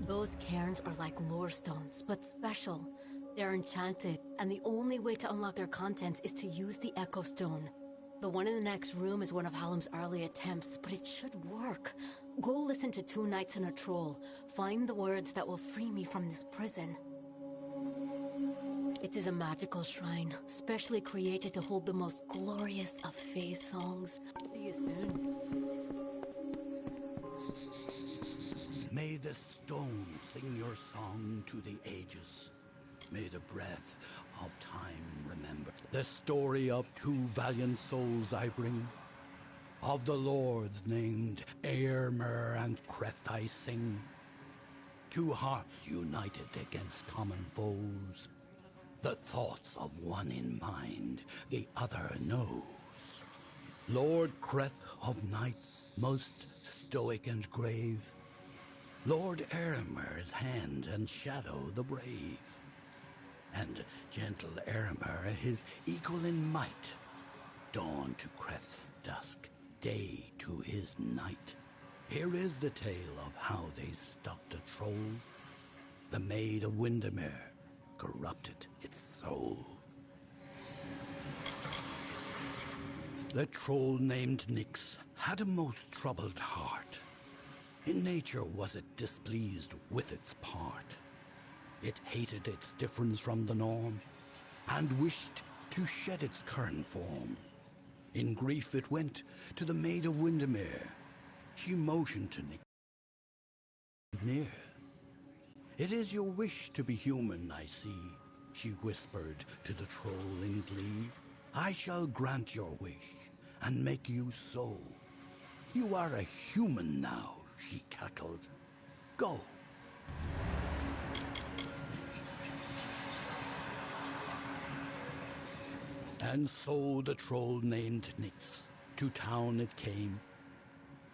Those cairns are like lore stones, but special. They're enchanted, and the only way to unlock their contents is to use the Echo Stone. The one in the next room is one of Hallam's early attempts, but it should work. Go listen to Two Knights and a Troll. Find the words that will free me from this prison. It is a magical shrine, specially created to hold the most glorious of Fae songs. See you soon. May the stone sing your song to the ages. May the breath of time remember. The story of two valiant souls I bring. Of the lords named Eärmer and Creth I sing. Two hearts united against common foes. The thoughts of one in mind, the other knows. Lord Creth of knights, most stoic and grave. Lord Eärmer's hand and shadow the brave. And gentle Eärmer, his equal in might. Dawn to Creth's dusk, day to his night. Here is the tale of how they stopped a troll. The Maid of Windermere corrupted its soul. The troll named Nyx had a most troubled heart. In nature was it displeased with its part. It hated its difference from the norm, and wished to shed its current form. In grief it went to the Maid of Windermere. She motioned to Nyx near. It is your wish to be human, I see, she whispered to the troll in glee. I shall grant your wish, and make you so. You are a human now, she cackled. Go. And so the troll named Nyx, to town it came,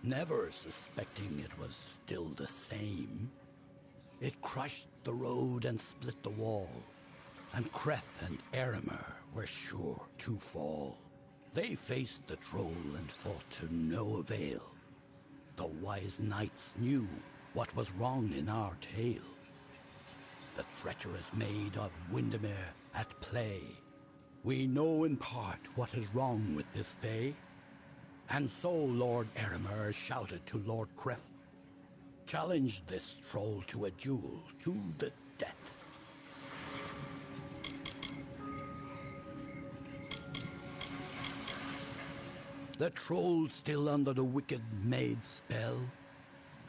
never suspecting it was still the same. It crushed the road and split the wall, and Creth and Eärmer were sure to fall. They faced the troll and fought to no avail. The wise knights knew what was wrong in our tale. The treacherous Maid of Windermere at play. We know in part what is wrong with this Fae. And so Lord Eärmer shouted to Lord Creth, challenged this troll to a duel to the death. The troll still under the wicked maid's spell,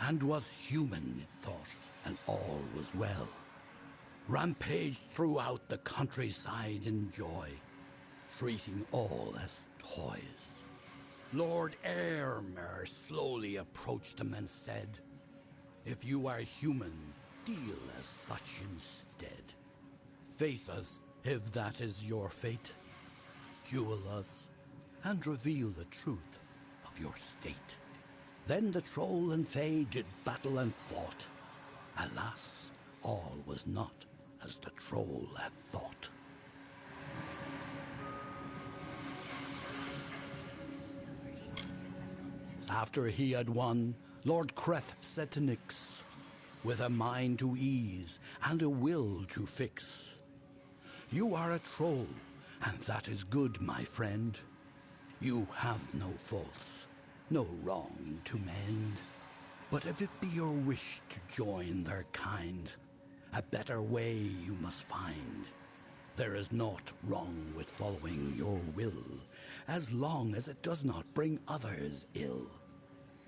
and was human, it thought, and all was well. Rampaged throughout the countryside in joy, treating all as toys. Lord Eärmer slowly approached him and said, if you are human, deal as such instead. Face us, if that is your fate. Duel us, and reveal the truth of your state. Then the troll and Fae did battle and fought. Alas, all was not as the troll had thought. After he had won, Lord Creth said to Nyx, with a mind to ease and a will to fix, you are a troll, and that is good, my friend. You have no faults, no wrong to mend. But if it be your wish to join their kind, a better way you must find. There is naught wrong with following your will, as long as it does not bring others ill.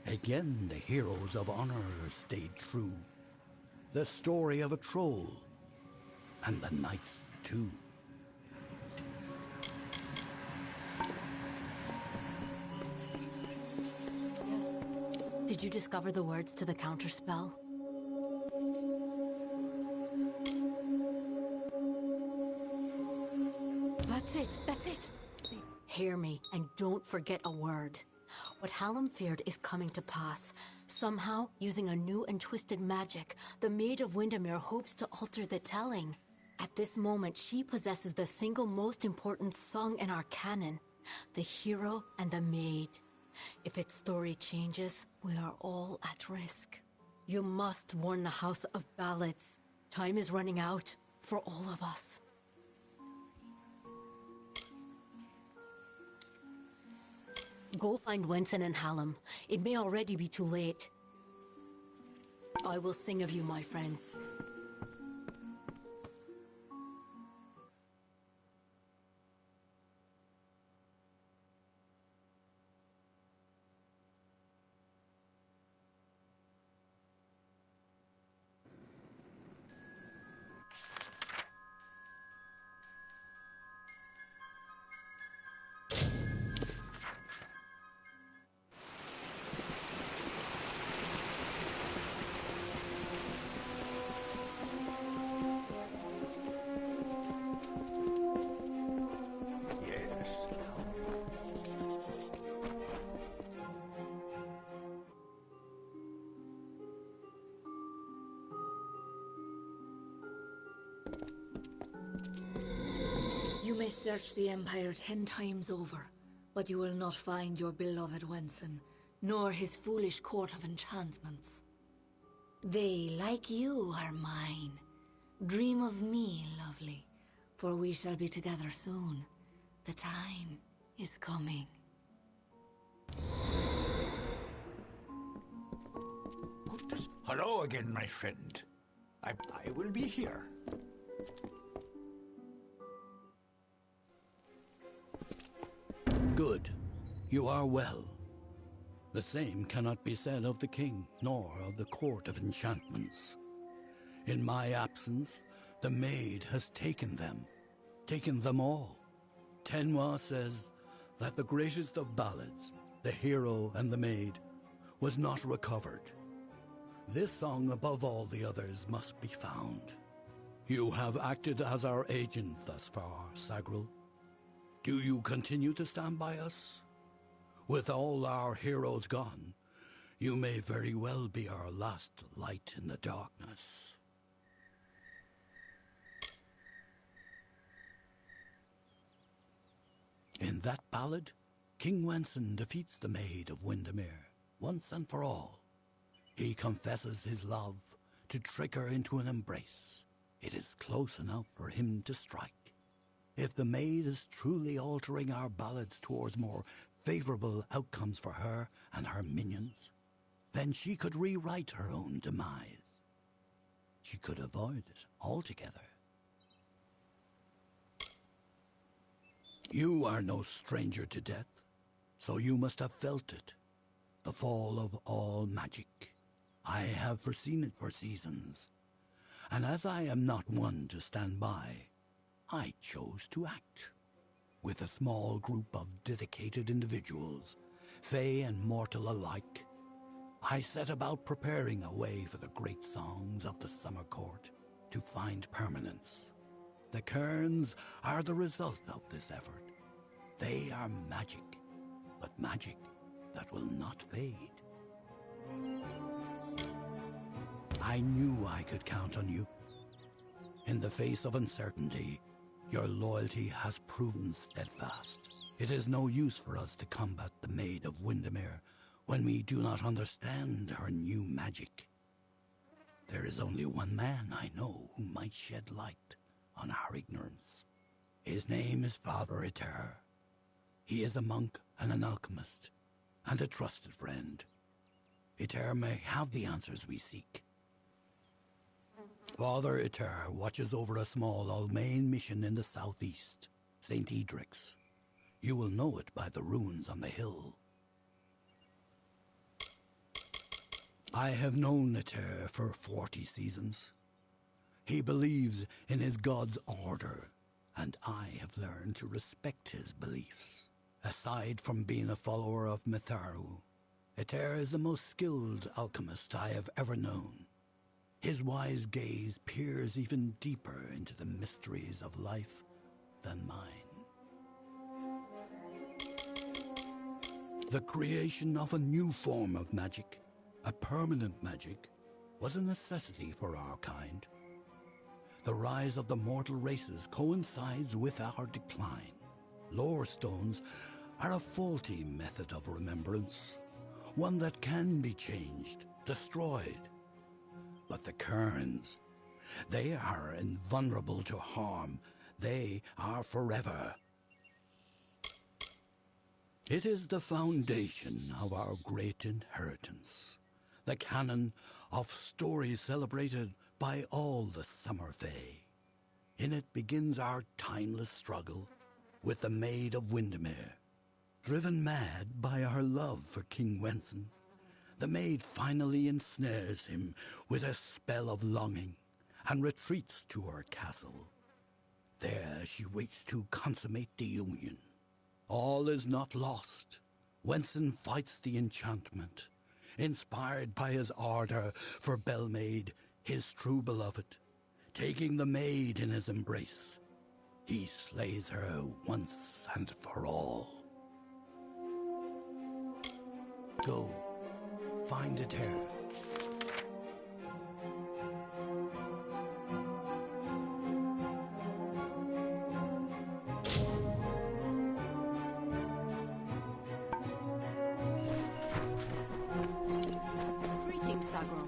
Again the heroes of honor stayed true. The story of a troll, and the knights too. Did you discover the words to the counterspell? That's it. Hear me, and don't forget a word. What Hallam feared is coming to pass. Somehow, using a new and twisted magic, the Maid of Windermere hopes to alter the telling. At this moment, she possesses the single most important song in our canon, the hero and the maid. If its story changes, we are all at risk. You must warn the House of Ballads. Time is running out for all of us. Go find Wenson and Hallam. It may already be too late. I will sing of you, my friend. search the Empire 10 times over, but you will not find your beloved Wenson, nor his foolish court of enchantments. They, like you, are mine. Dream of me, lovely, for we shall be together soon. The time is coming. Hello again, my friend. I will be here. Good. You are well. The same cannot be said of the king, nor of the court of enchantments. In my absence, the maid has taken them all. Tenwa says that the greatest of ballads, the hero and the maid, was not recovered. This song, above all the others, must be found. You have acted as our agent thus far, Sagril. Do you continue to stand by us? With all our heroes gone, you may very well be our last light in the darkness. In that ballad, King Wenson defeats the Maid of Windermere once and for all. He confesses his love to trick her into an embrace. It is close enough for him to strike. If the maid is truly altering our ballads towards more favorable outcomes for her and her minions, then she could rewrite her own demise. She could avoid it altogether. You are no stranger to death, so you must have felt it. The fall of all magic. I have foreseen it for seasons, and as I am not one to stand by, I chose to act. With a small group of dedicated individuals, fey and mortal alike, I set about preparing a way for the great songs of the Summer Court to find permanence. The cairns are the result of this effort. They are magic, but magic that will not fade. I knew I could count on you. In the face of uncertainty, your loyalty has proven steadfast. It is no use for us to combat the Maid of Windermere when we do not understand her new magic. There is only one man I know who might shed light on our ignorance. His name is Father Eter. He is a monk and an alchemist, and a trusted friend. Eter may have the answers we seek. Father Eter watches over a small Almain mission in the southeast, St. Edric's. You will know it by the runes on the hill. I have known Eter for 40 seasons. He believes in his god's order, and I have learned to respect his beliefs. Aside from being a follower of Mitharu, Eter is the most skilled alchemist I have ever known. His wise gaze peers even deeper into the mysteries of life than mine. The creation of a new form of magic, a permanent magic, was a necessity for our kind. The rise of the mortal races coincides with our decline. Lore stones are a faulty method of remembrance, one that can be changed, destroyed. But the cairns, they are invulnerable to harm. They are forever. It is the foundation of our great inheritance, the canon of stories celebrated by all the Summer Fae. In it begins our timeless struggle with the Maid of Windermere. Driven mad by our love for King Wenson, the maid finally ensnares him with a spell of longing and retreats to her castle. There she waits to consummate the union. All is not lost. Wenson fights the enchantment, inspired by his ardor for Belmaid, his true beloved. Taking the maid in his embrace, he slays her once and for all. Go, find Eter. Sagro.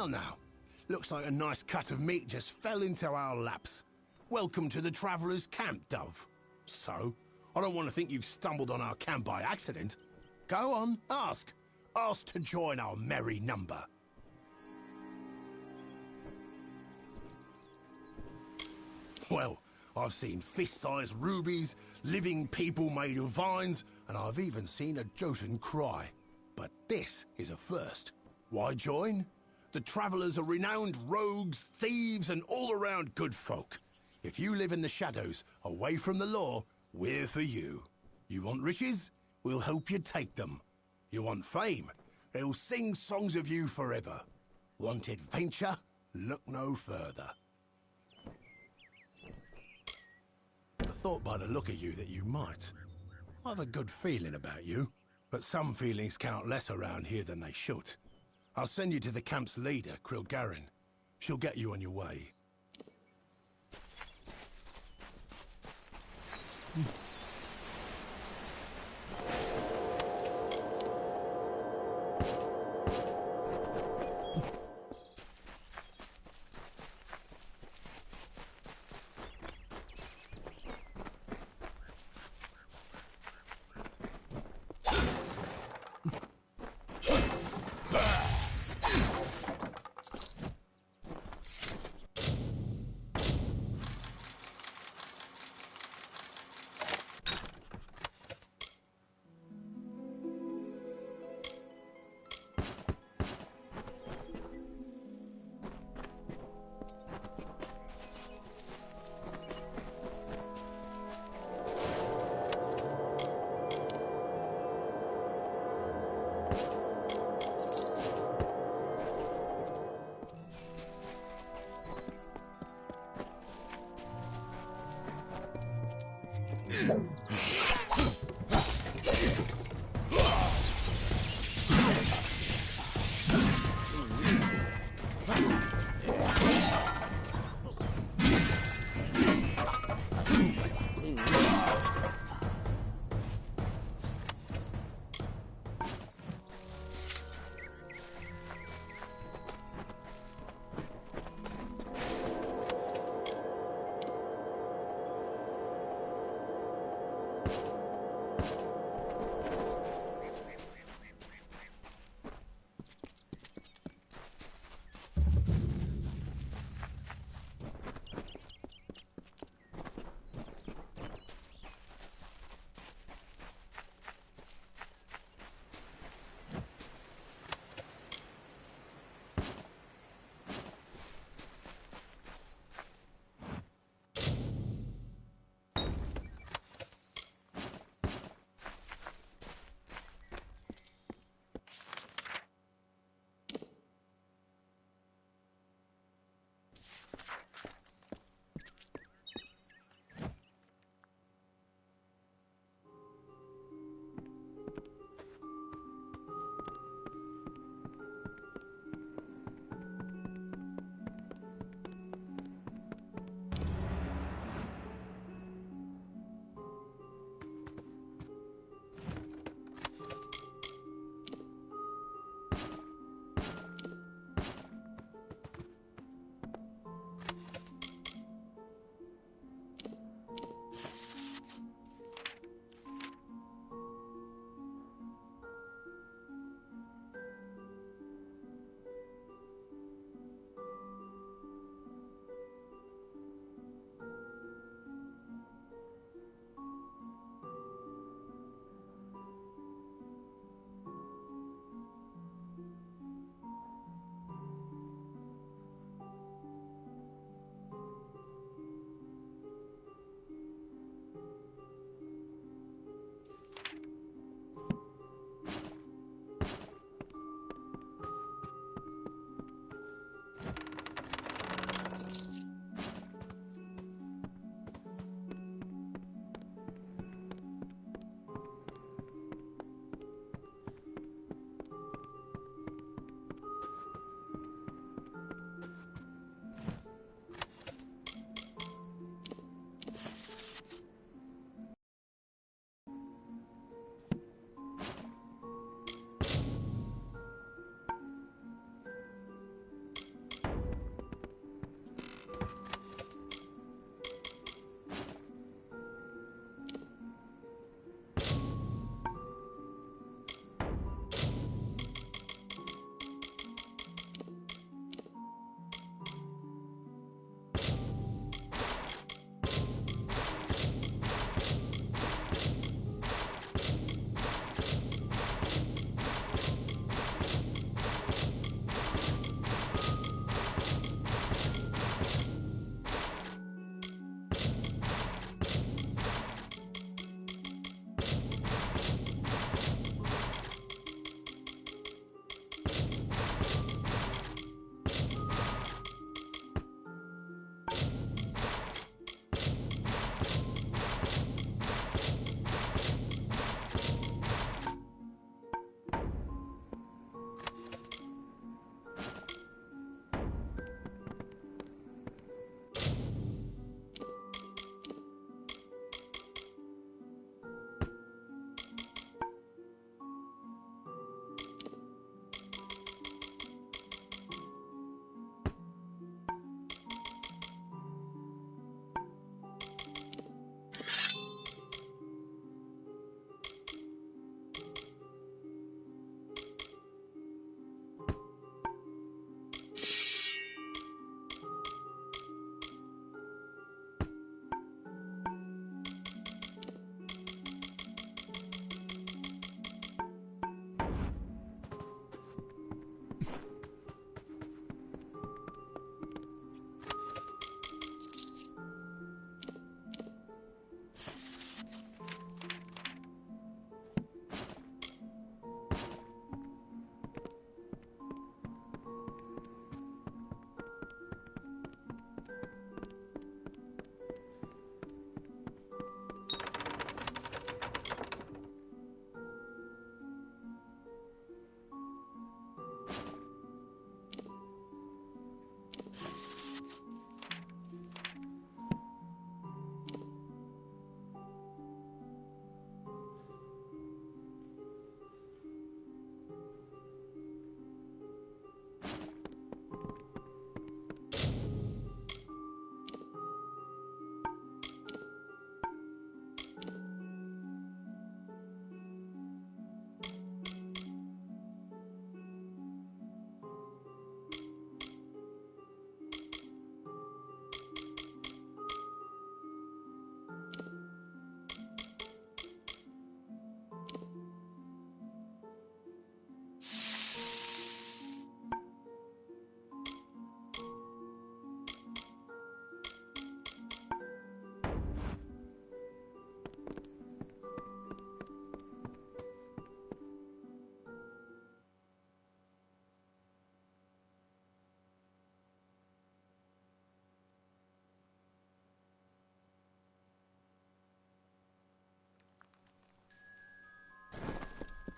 Well now, looks like a nice cut of meat just fell into our laps. Welcome to the Traveller's Camp, Dove. So, I don't want to think you've stumbled on our camp by accident. Go on, ask. Ask to join our merry number. Well, I've seen fist-sized rubies, living people made of vines, and I've even seen a Jotun cry. But this is a first. Why join? The Travellers are renowned rogues, thieves, and all-around good folk. If you live in the shadows, away from the law, we're for you. You want riches? We'll help you take them. You want fame? They'll sing songs of you forever. Want adventure? Look no further. I thought by the look of you that you might. I have a good feeling about you, but some feelings count less around here than they should. I'll send you to the camp's leader, Krilgarin. She'll get you on your way.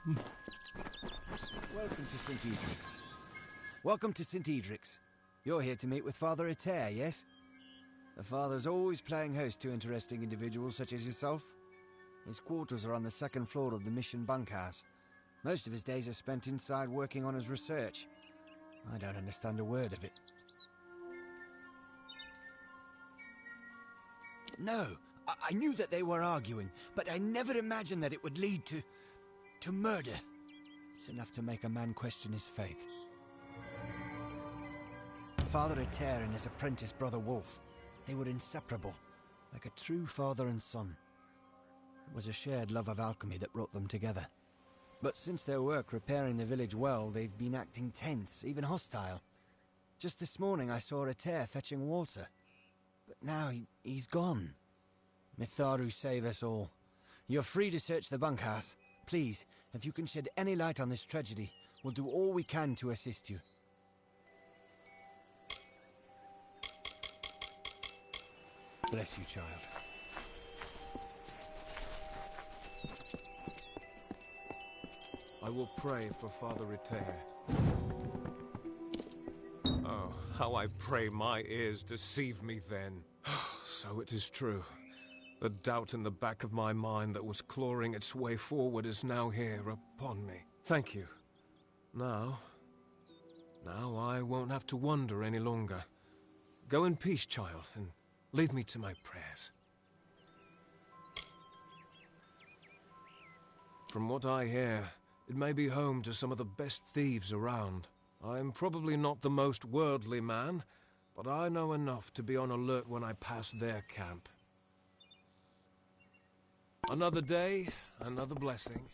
Welcome to St. Edric's. Welcome to St. Edric's. You're here to meet with Father Eter, yes? The Father's always playing host to interesting individuals such as yourself. His quarters are on the second floor of the mission bunkhouse. Most of his days are spent inside working on his research. I don't understand a word of it. No, I knew that they were arguing, but I never imagined that it would lead to murder. It's enough to make a man question his faith. Father Eter and his apprentice brother Wolf, they were inseparable, like a true father and son. It was a shared love of alchemy that brought them together. But since their work repairing the village well, they've been acting tense, even hostile. Just this morning I saw Eter fetching water. But now he's gone. Mitharu save us all. You're free to search the bunkhouse. Please, if you can shed any light on this tragedy, we'll do all we can to assist you. Bless you, child. I will pray for Father Eter. Oh, how I pray my ears deceive me then. So it is true. The doubt in the back of my mind that was clawing its way forward is now here upon me. Thank you. Now I won't have to wonder any longer. Go in peace, child, and leave me to my prayers. From what I hear, it may be home to some of the best thieves around. I'm probably not the most worldly man, but I know enough to be on alert when I pass their camp. Another day, another blessing.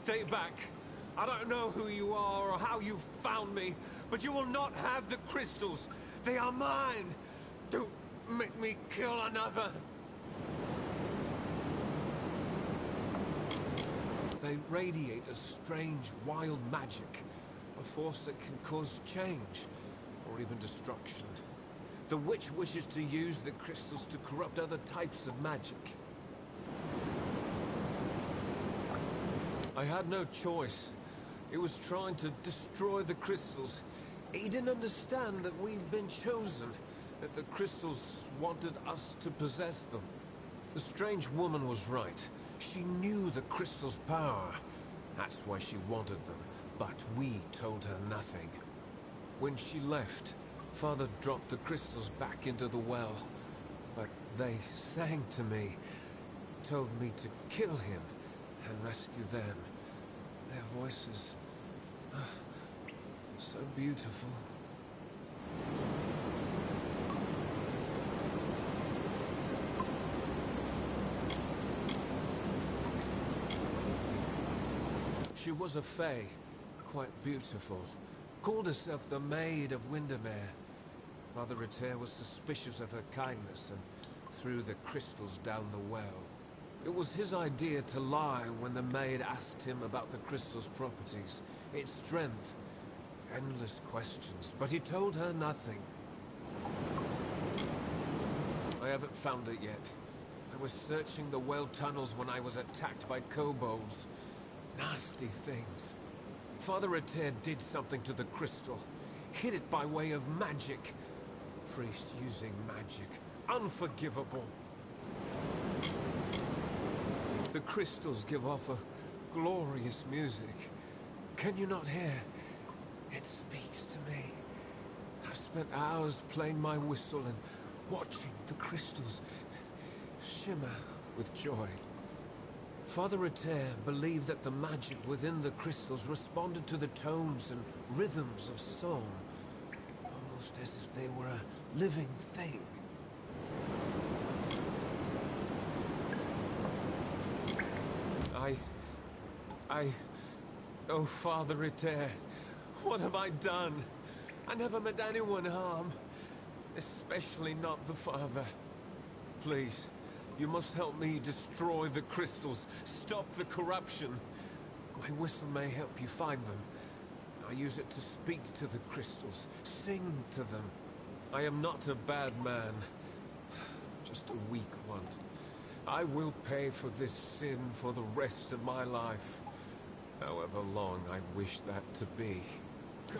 Stay back. I don't know who you are or how you found me, but you will not have the crystals. They are mine. Don't make me kill another. They radiate a strange, wild magic. A force that can cause change, or even destruction. The witch wishes to use the crystals to corrupt other types of magic. I had no choice. It was trying to destroy the crystals. He didn't understand that we'd been chosen, that the crystals wanted us to possess them. The strange woman was right. She knew the crystals' power. That's why she wanted them, but we told her nothing. When she left, Father dropped the crystals back into the well, but they sang to me, told me to kill him and rescue them. Their voices, so beautiful. She was a fae, quite beautiful. Called herself the Maid of Windermere. Father Ritter was suspicious of her kindness and threw the crystals down the well. It was his idea to lie when the maid asked him about the crystal's properties, its strength. Endless questions, but he told her nothing. I haven't found it yet. I was searching the well tunnels when I was attacked by kobolds. Nasty things. Father Ritter did something to the crystal. Hid it by way of magic. Priest using magic. Unforgivable. The crystals give off a glorious music. Can you not hear? It speaks to me. I've spent hours playing my whistle and watching the crystals shimmer with joy. Father Ritter believed that the magic within the crystals responded to the tones and rhythms of song, almost as if they were a living thing. Oh, Father Ritter, what have I done? I never meant anyone harm, especially not the Father. Please, you must help me destroy the crystals, stop the corruption. My whistle may help you find them. I use it to speak to the crystals, sing to them. I am not a bad man, just a weak one. I will pay for this sin for the rest of my life, however long I wish that to be. Go.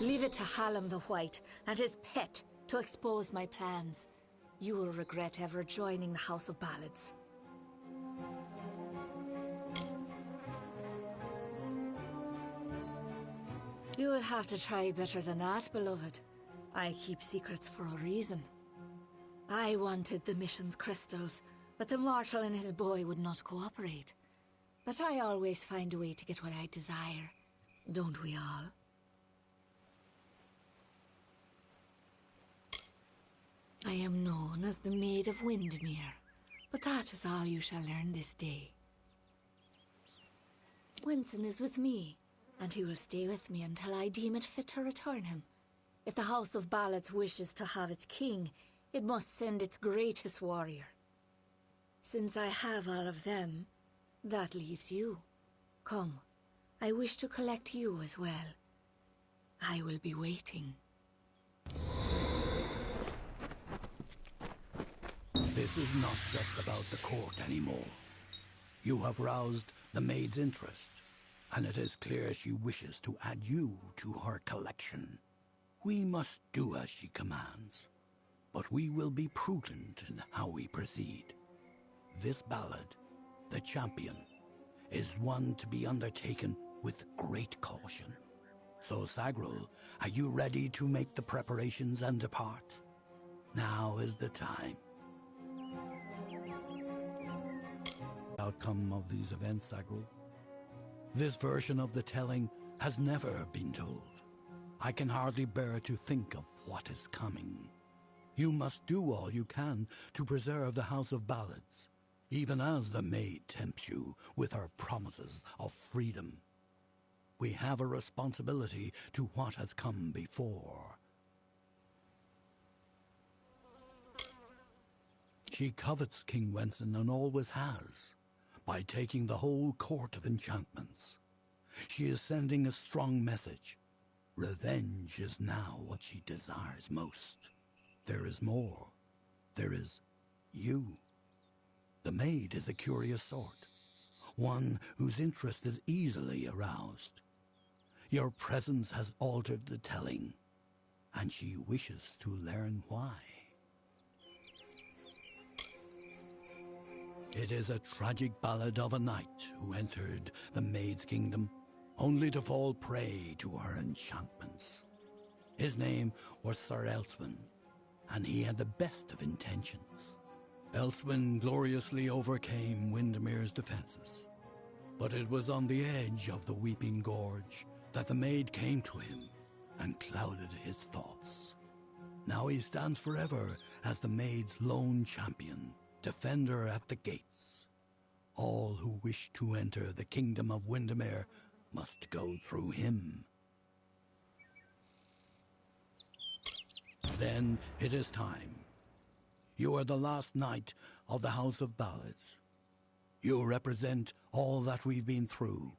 Leave it to Hallam the White and his pet to expose my plans. You will regret ever joining the House of Ballads. You will have to try better than that, beloved. I keep secrets for a reason. I wanted the mission's crystals, but the mortal and his boy would not cooperate. But I always find a way to get what I desire. Don't we all? I am known as the Maid of Windermere, but that is all you shall learn this day. Wenson is with me, and he will stay with me until I deem it fit to return him. If the House of Ballads wishes to have its king, it must send its greatest warrior. Since I have all of them, that leaves you. Come, I wish to collect you as well. I will be waiting. This is not just about the court anymore. You have roused the maid's interest, and it is clear she wishes to add you to her collection. We must do as she commands, but we will be prudent in how we proceed. This ballad, The Champion, is one to be undertaken with great caution. So, Sagrul, are you ready to make the preparations and depart? Now is the time. Outcome of these events, Sagrul. This version of the telling has never been told. I can hardly bear to think of what is coming. You must do all you can to preserve the House of Ballads, even as the maid tempts you with her promises of freedom. We have a responsibility to what has come before. She covets King Wenson and always has, by taking the whole court of enchantments. She is sending a strong message. Revenge is now what she desires most. There is more. There is you. The maid is a curious sort, one whose interest is easily aroused. Your presence has altered the telling, and she wishes to learn why. It is a tragic ballad of a knight who entered the maid's kingdom, only to fall prey to her enchantments. His name was Sir Elswin, and he had the best of intentions. Elswin gloriously overcame Windermere's defenses, but it was on the edge of the Weeping Gorge that the maid came to him and clouded his thoughts. Now he stands forever as the maid's lone champion, defender at the gates. All who wish to enter the kingdom of Windermere must go through him. Then it is time. You are the last knight of the House of Ballads. You represent all that we've been through,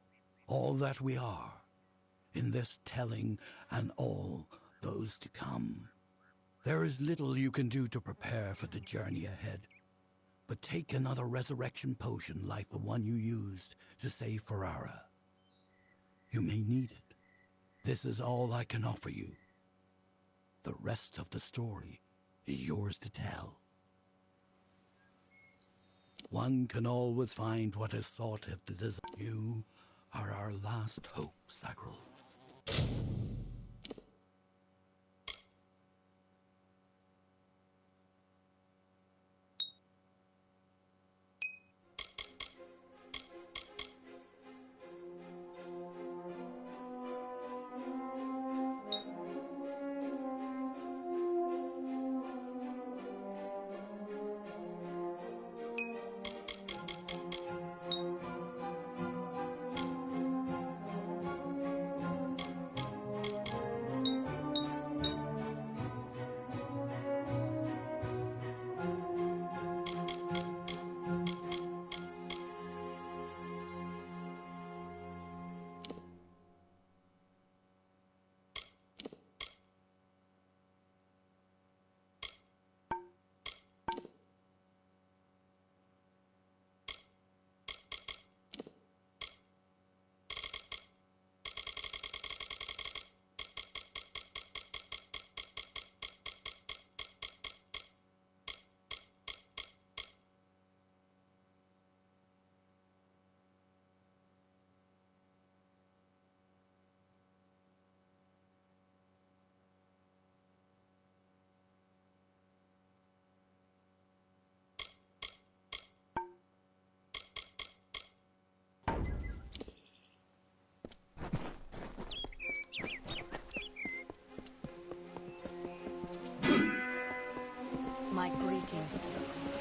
all that we are, in this telling and all those to come. There is little you can do to prepare for the journey ahead, but take another resurrection potion like the one you used to save Ferrara. You may need it. This is all I can offer you. The rest of the story is yours to tell. One can always find what is sought if the desire. You are our last hope, Sagrul. My greetings to the court.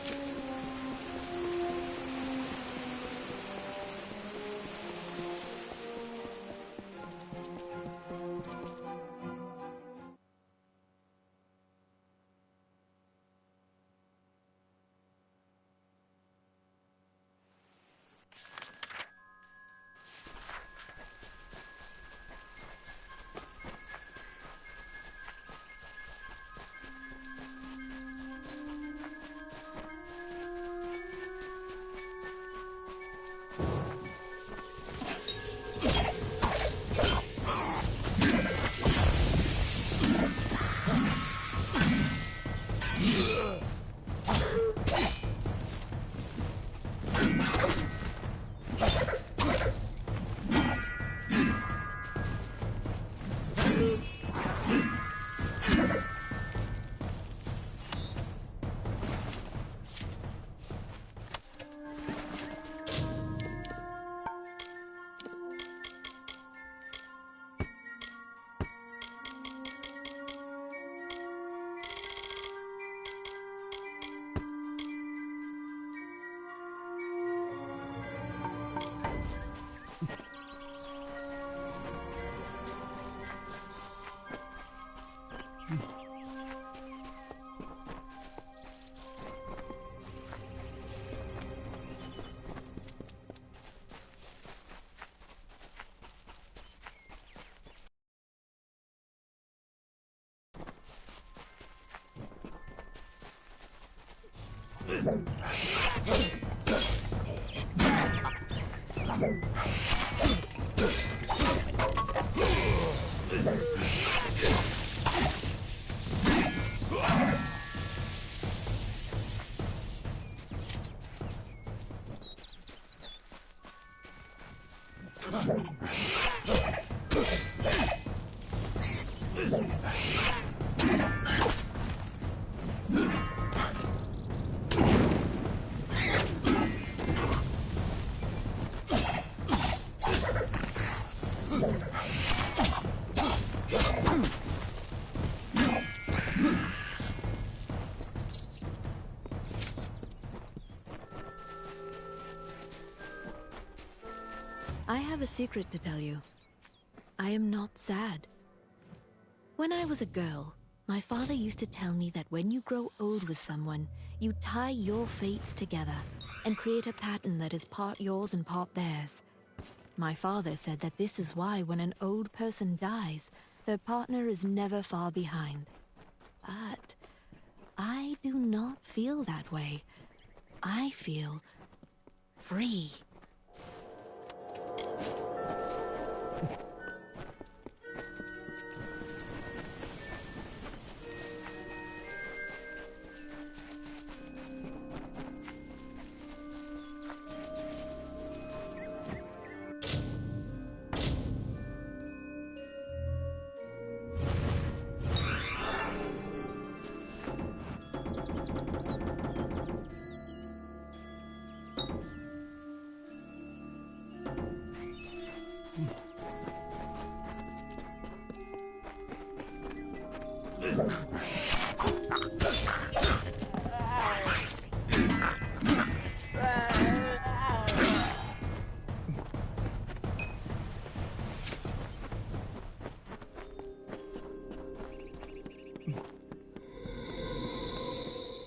I have a secret to tell you. I am not sad. When I was a girl, my father used to tell me that when you grow old with someone, you tie your fates together and create a pattern that is part yours and part theirs. My father said that this is why when an old person dies, their partner is never far behind. But I do not feel that way. I feel free.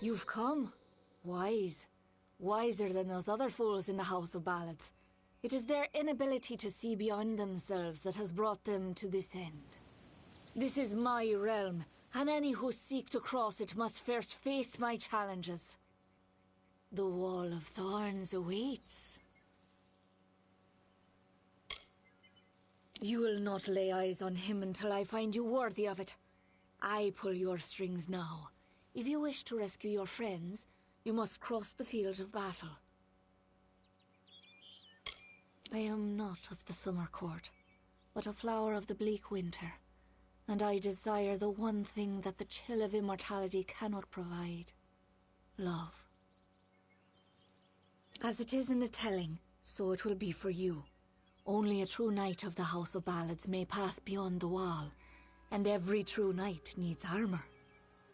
You've come. Wise. Wiser than those other fools in the House of Ballads. It is their inability to see beyond themselves that has brought them to this end. This is my realm, and any who seek to cross it must first face my challenges. The Wall of Thorns awaits. You will not lay eyes on him until I find you worthy of it. I pull your strings now. If you wish to rescue your friends, you must cross the field of battle. I am not of the summer court, but a flower of the bleak winter, and I desire the one thing that the chill of immortality cannot provide: love. As it is in the telling, so it will be for you. Only a true knight of the House of Ballads may pass beyond the wall, and every true knight needs armor.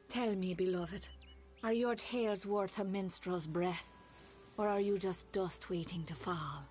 Tell me, beloved, are your tales worth a minstrel's breath, or are you just dust waiting to fall?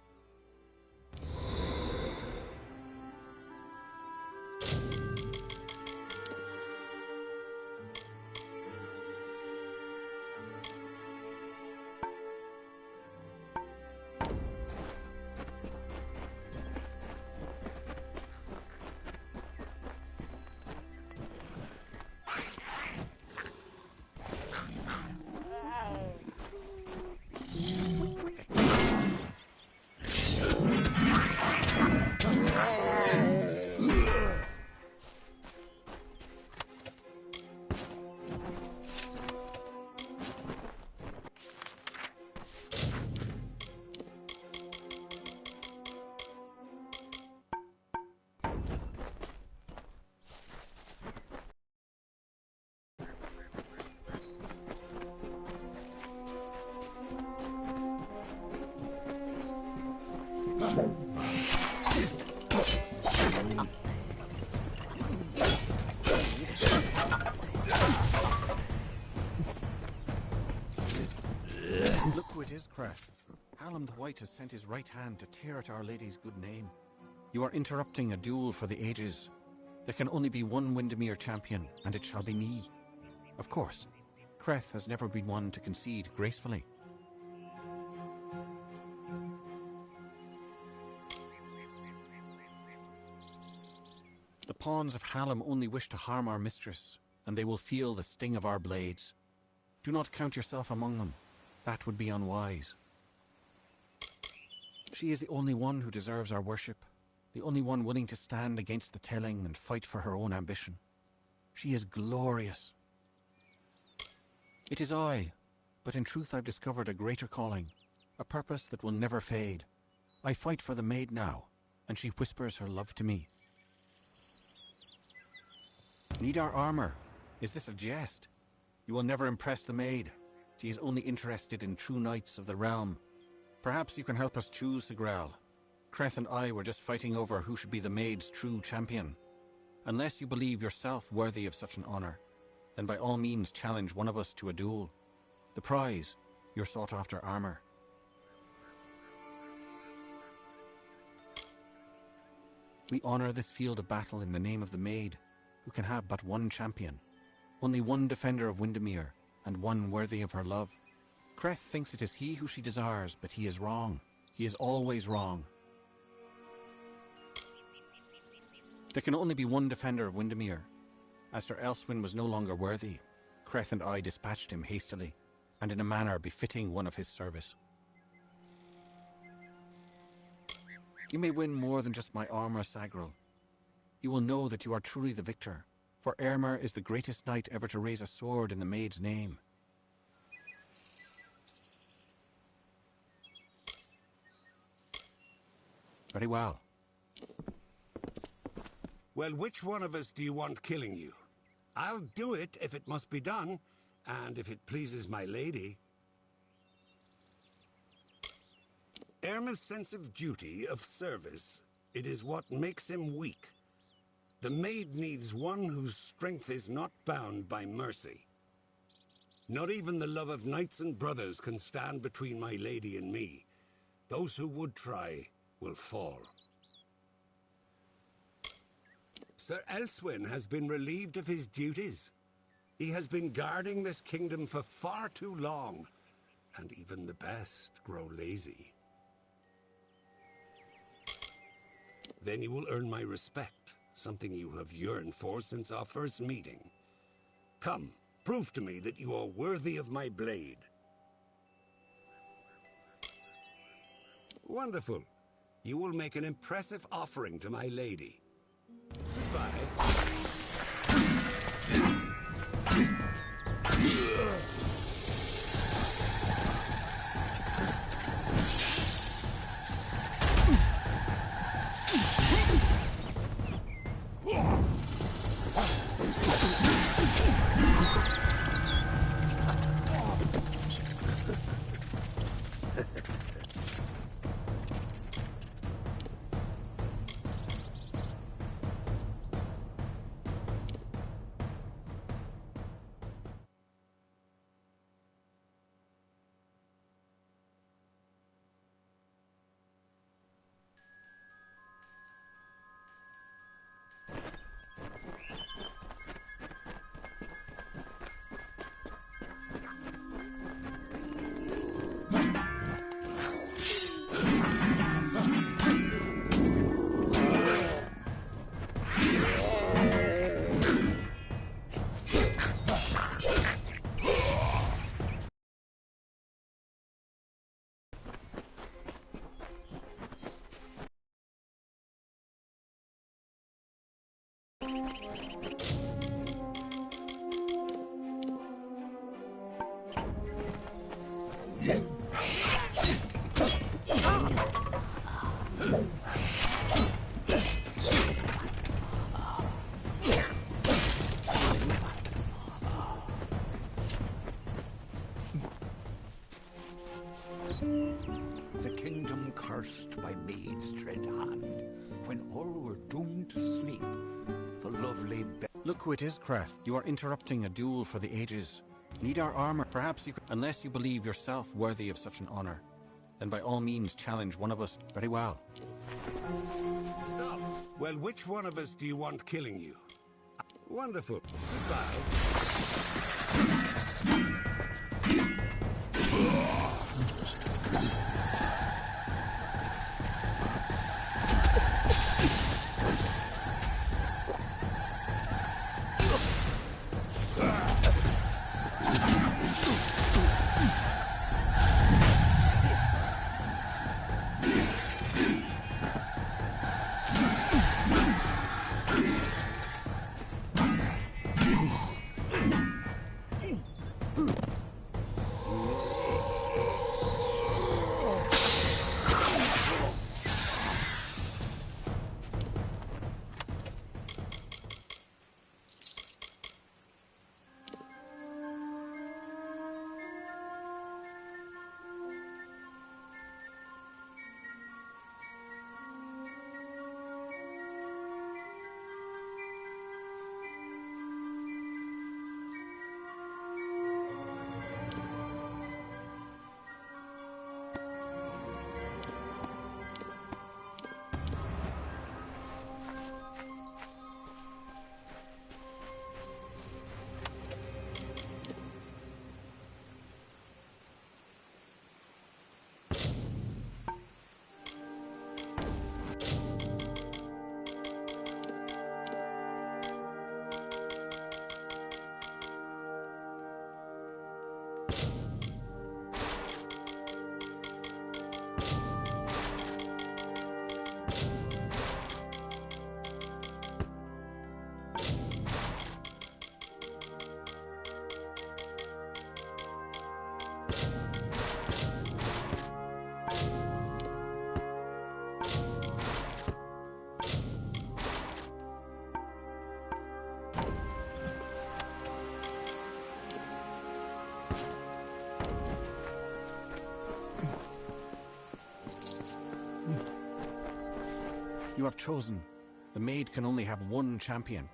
Look who it is, Creth. Hallam the White has sent his right hand to tear at Our Lady's good name. You are interrupting a duel for the ages. There can only be one Windermere champion, and it shall be me. Of course, Creth has never been one to concede gracefully. The pawns of Hallam only wish to harm our mistress, and they will feel the sting of our blades. Do not count yourself among them. That would be unwise. She is the only one who deserves our worship, the only one willing to stand against the telling and fight for her own ambition. She is glorious. It is I, but in truth I've discovered a greater calling, a purpose that will never fade. I fight for the maid now, and she whispers her love to me. Need our armor? Is this a jest? You will never impress the maid. She is only interested in true knights of the realm. Perhaps you can help us choose, Sigral. Creth and I were just fighting over who should be the maid's true champion. Unless you believe yourself worthy of such an honor, then by all means challenge one of us to a duel. The prize, your sought-after armor. We honor this field of battle in the name of the maid, who can have but one champion. Only one defender of Windermere, and one worthy of her love. Creth thinks it is he who she desires, but he is wrong. He is always wrong. There can only be one defender of Windermere. As Sir Elswyn was no longer worthy, Creth and I dispatched him hastily, and in a manner befitting one of his service. You may win more than just my armor, Sagril. You will know that you are truly the victor, for Eärmar is the greatest knight ever to raise a sword in the maid's name. Very well. Well, which one of us do you want killing you? I'll do it if it must be done, and if it pleases my lady. Eärmar's sense of duty, of service, it is what makes him weak. The maid needs one whose strength is not bound by mercy. Not even the love of knights and brothers can stand between my lady and me. Those who would try will fall. Sir Elswyn has been relieved of his duties. He has been guarding this kingdom for far too long, and even the best grow lazy. Then you will earn my respect, something you have yearned for since our first meeting. Come, prove to me that you are worthy of my blade. Wonderful. You will make an impressive offering to my lady. Goodbye. The kingdom cursed by me maid's dread hand, when all were doomed to sleep, the lovely Look who it is, Krath. You are interrupting a duel for the ages. Need our armor? Perhaps you could, unless you believe yourself worthy of such an honor. Then by all means challenge one of us. Very well. Stop! Well, which one of us do you want killing you? Wonderful. Goodbye. You have chosen. The maid can only have one champion.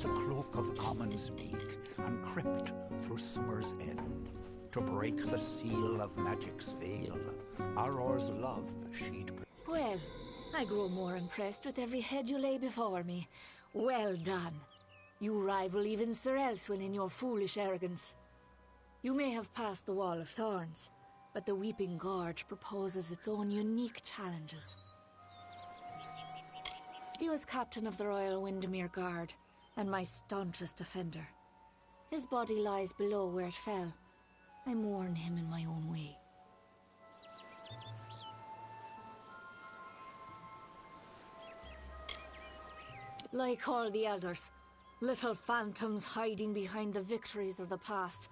The cloak of Ammon's beak and crept through summer's end to break the seal of magic's veil. Auror's love she'd... Well, I grow more impressed with every head you lay before me. Well done. You rival even Sir Elswin in your foolish arrogance. You may have passed the Wall of Thorns, but the Weeping Gorge proposes its own unique challenges. He was captain of the Royal Windermere Guard, and my staunchest defender. His body lies below where it fell. I mourn him in my own way. Like all the elders, Little phantoms hiding behind the victories of the past.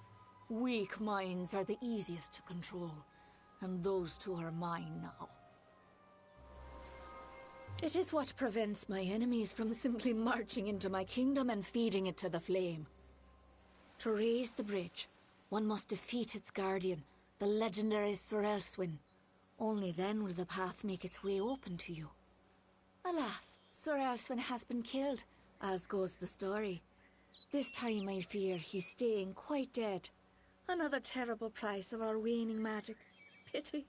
Weak minds are the easiest to control, and those two are mine now. It is what prevents my enemies from simply marching into my kingdom and feeding it to the flame. To raise the bridge, one must defeat its guardian, the legendary Sir Elswyn. Only then will the path make its way open to you. Alas, Sir Elswyn has been killed, as goes the story. This time I fear he's staying quite dead. Another terrible price of our waning magic. Pity.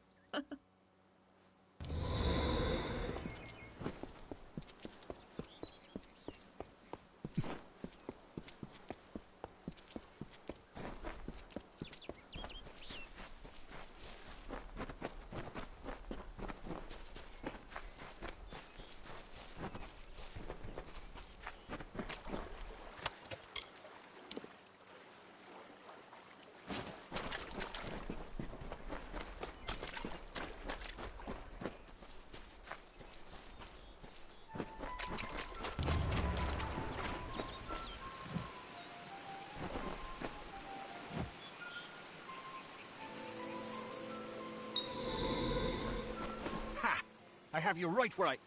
I have you right where I...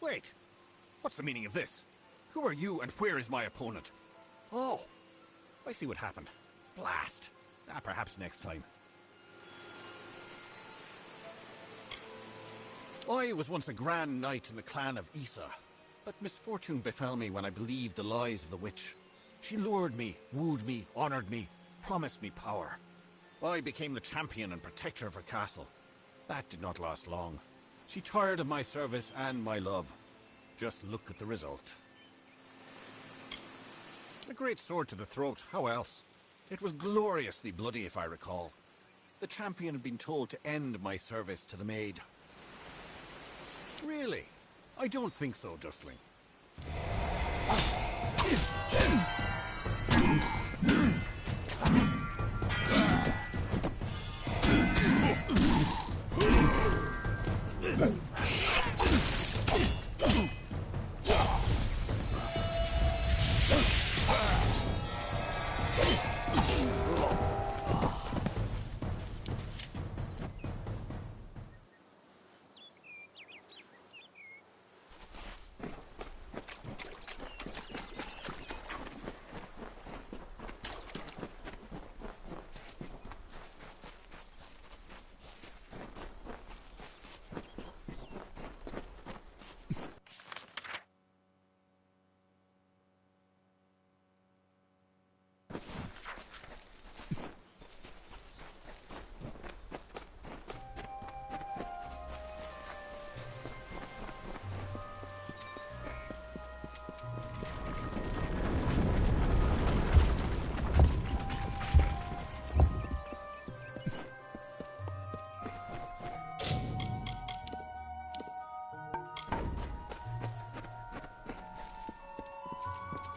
Wait! What's the meaning of this? Who are you and where is my opponent? Oh! I see what happened. Blast! Perhaps next time. I was once a grand knight in the clan of Isa, but misfortune befell me when I believed the lies of the witch. She lured me, wooed me, honored me, promised me power. I became the champion and protector of her castle. That did not last long. She tired of my service and my love. Just look at the result. A great sword to the throat, how else? It was gloriously bloody, if I recall. The champion had been told to end my service to the maid. Really? I don't think so, Dustling.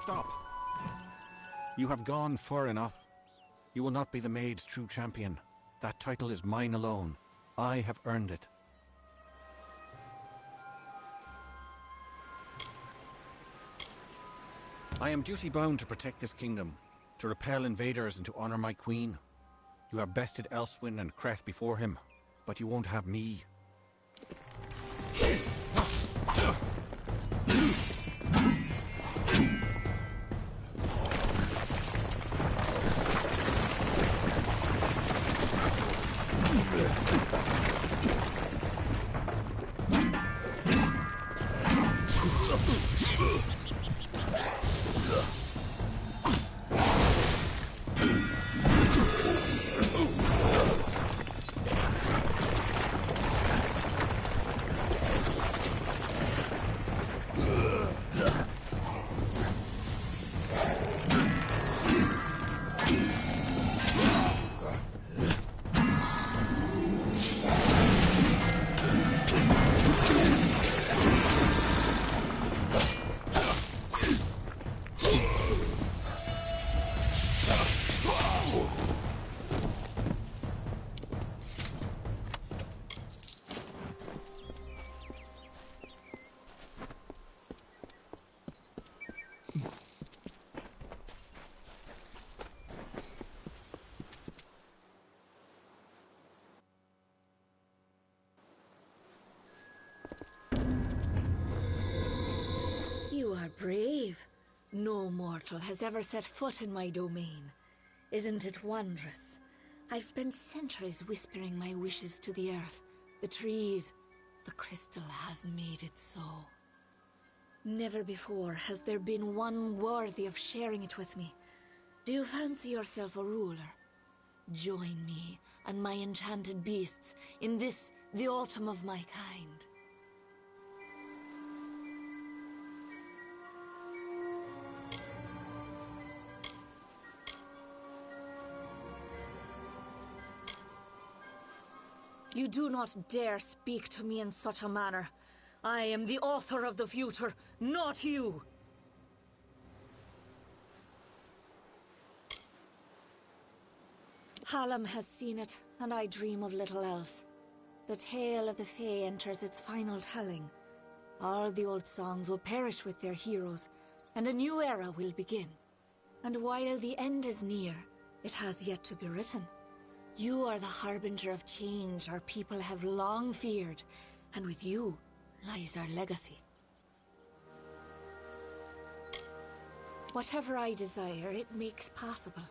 Stop. You have gone far enough. You will not be the maid's true champion. That title is mine alone. I have earned it. I am duty-bound to protect this kingdom, to repel invaders and to honor my queen. You have bested Elswyn and Creth before him, but you won't have me. No mortal has ever set foot in my domain. Isn't it wondrous? I've spent centuries whispering my wishes to the earth, the trees. The crystal has made it so. Never before has there been one worthy of sharing it with me. Do you fancy yourself a ruler? Join me and my enchanted beasts in this, the autumn of my kind. You do not dare speak to me in such a manner. I am the author of the future, not you! Hallam has seen it, and I dream of little else. The tale of the Fae enters its final telling. All the old songs will perish with their heroes, and a new era will begin. And while the end is near, it has yet to be written. You are the harbinger of change our people have long feared, and with you lies our legacy. Whatever I desire, it makes possible.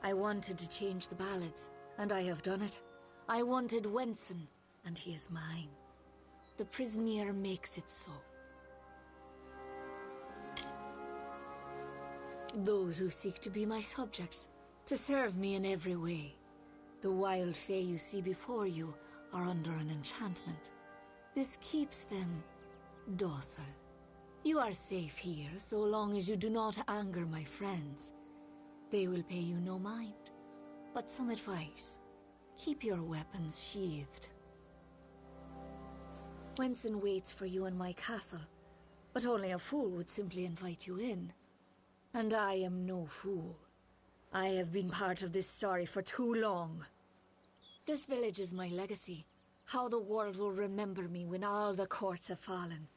I wanted to change the ballads, and I have done it. I wanted Wenson, and he is mine. The Prismeer makes it so. Those who seek to be my subjects, to serve me in every way. The wild fae you see before you are under an enchantment. This keeps them docile. You are safe here, so long as you do not anger my friends. They will pay you no mind. But some advice. Keep your weapons sheathed. Wenson waits for you in my castle, but only a fool would simply invite you in. And I am no fool. I have been part of this story for too long. This village is my legacy. How the world will remember me when all the courts have fallen.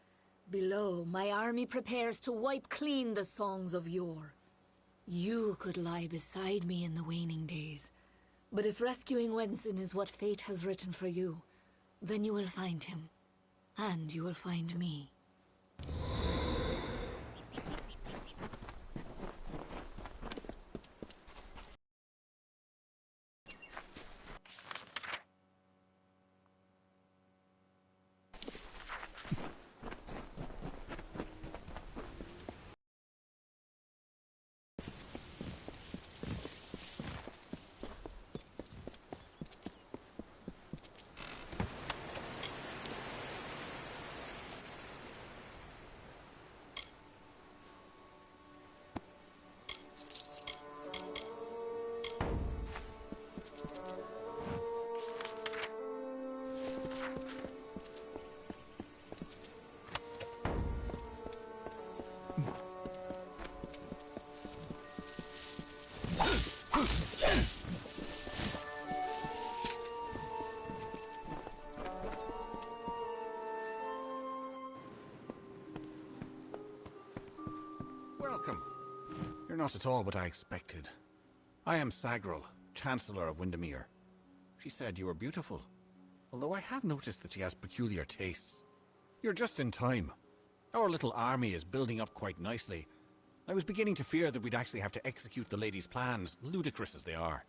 Below, my army prepares to wipe clean the songs of yore. You could lie beside me in the waning days. But if rescuing Wenson is what fate has written for you, then you will find him. And you will find me. Welcome. You're not at all what I expected. I am Sagril, Chancellor of Windermere. She said you were beautiful, although I have noticed that she has peculiar tastes. You're just in time. Our little army is building up quite nicely. I was beginning to fear that we'd actually have to execute the lady's plans, ludicrous as they are.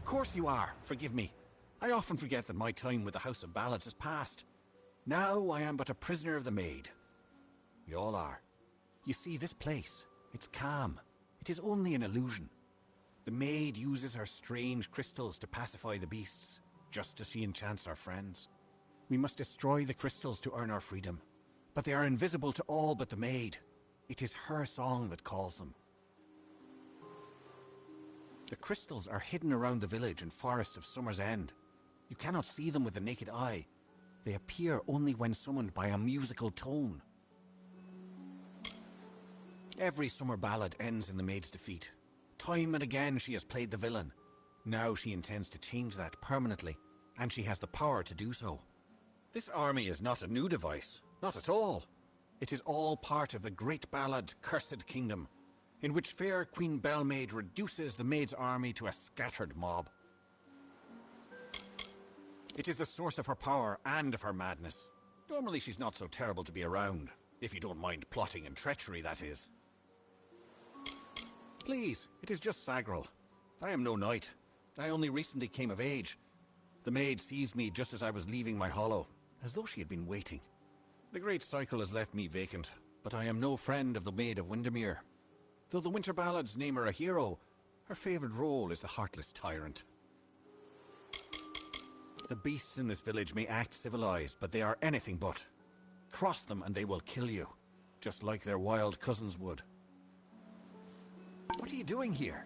Of course you are. Forgive me. I often forget that my time with the House of Ballads is past. Now I am but a prisoner of the maid. We all are. You see, this place, it's calm. It is only an illusion. The maid uses her strange crystals to pacify the beasts, just as she enchants our friends. We must destroy the crystals to earn our freedom. But they are invisible to all but the maid. It is her song that calls them. The crystals are hidden around the village and forest of Summer's End. You cannot see them with the naked eye. They appear only when summoned by a musical tone. Every summer ballad ends in the maid's defeat. Time and again she has played the villain. Now she intends to change that permanently, and she has the power to do so. This army is not a new device, not at all. It is all part of the great ballad Cursed Kingdom, in which fair Queen Bellmaid reduces the maid's army to a scattered mob. It is the source of her power and of her madness. Normally she's not so terrible to be around, if you don't mind plotting and treachery, that is. Please, it is just Sagrel. I am no knight. I only recently came of age. The maid seized me just as I was leaving my hollow, as though she had been waiting. The great cycle has left me vacant, but I am no friend of the Maid of Windermere. Though the Winter Ballads name her a hero, her favourite role is the heartless tyrant. The beasts in this village may act civilized, but they are anything but. Cross them and they will kill you, just like their wild cousins would. What are you doing here?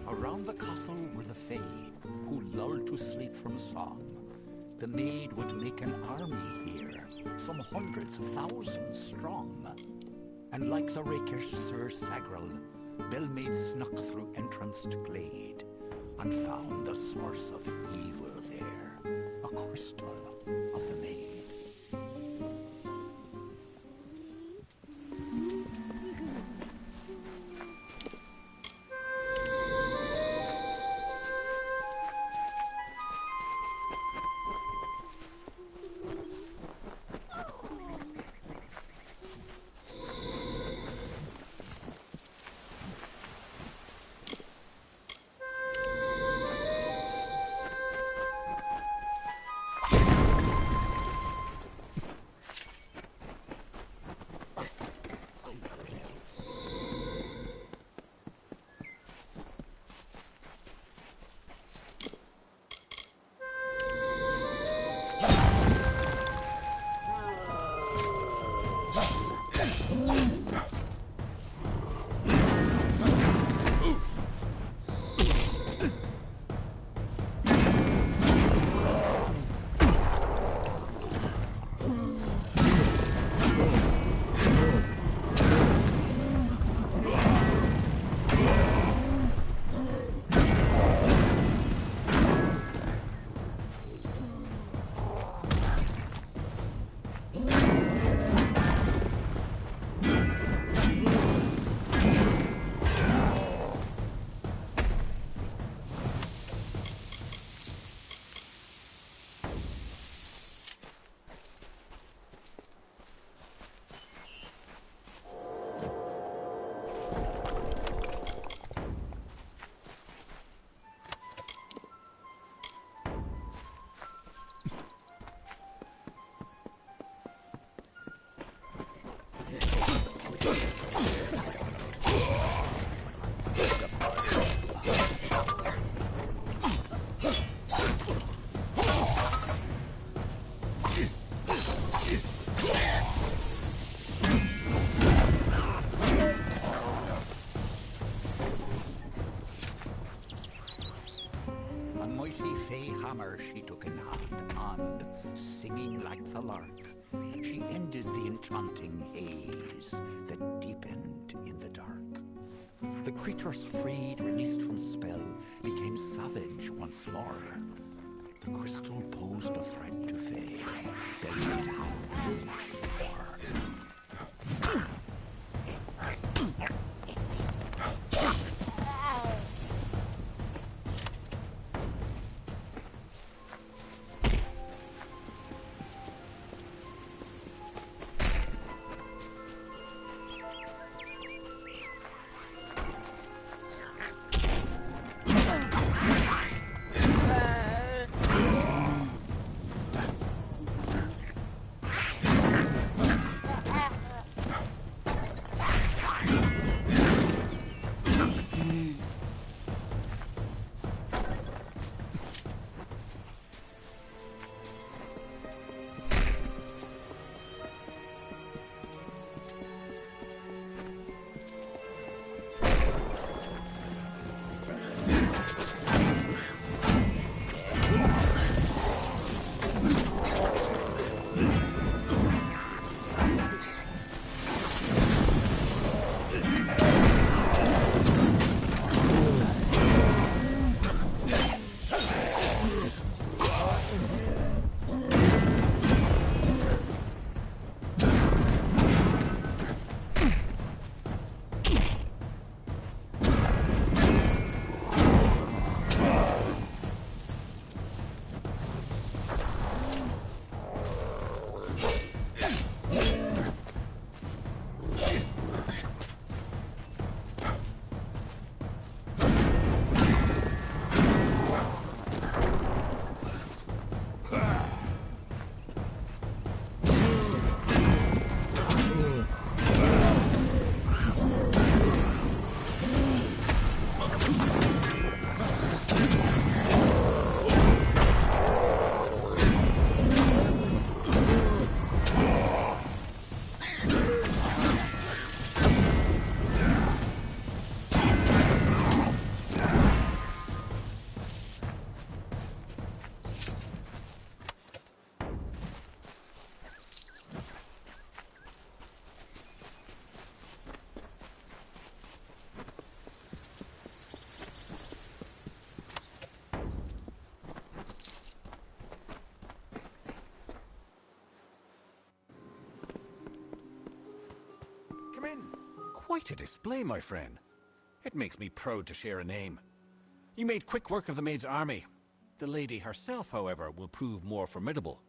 Around the castle were the Fae, who lulled to sleep from song. The maid would make an army here, some hundreds of thousands strong. And like the rakish Sir Sagrel, Bellmaid snuck through entranced glade, and found the source of evil there, a crystal of the maid. lyre she took in hand, and, singing like the lark, she ended the enchanting haze that deepened in the dark. The creatures freed, released from spell, became savage once more. The crystal posed a threat to Fae, bending how to smash the door. Come in. Quite a display, my friend. It makes me proud to share a name. You made quick work of the maid's army. The lady herself, however, will prove more formidable.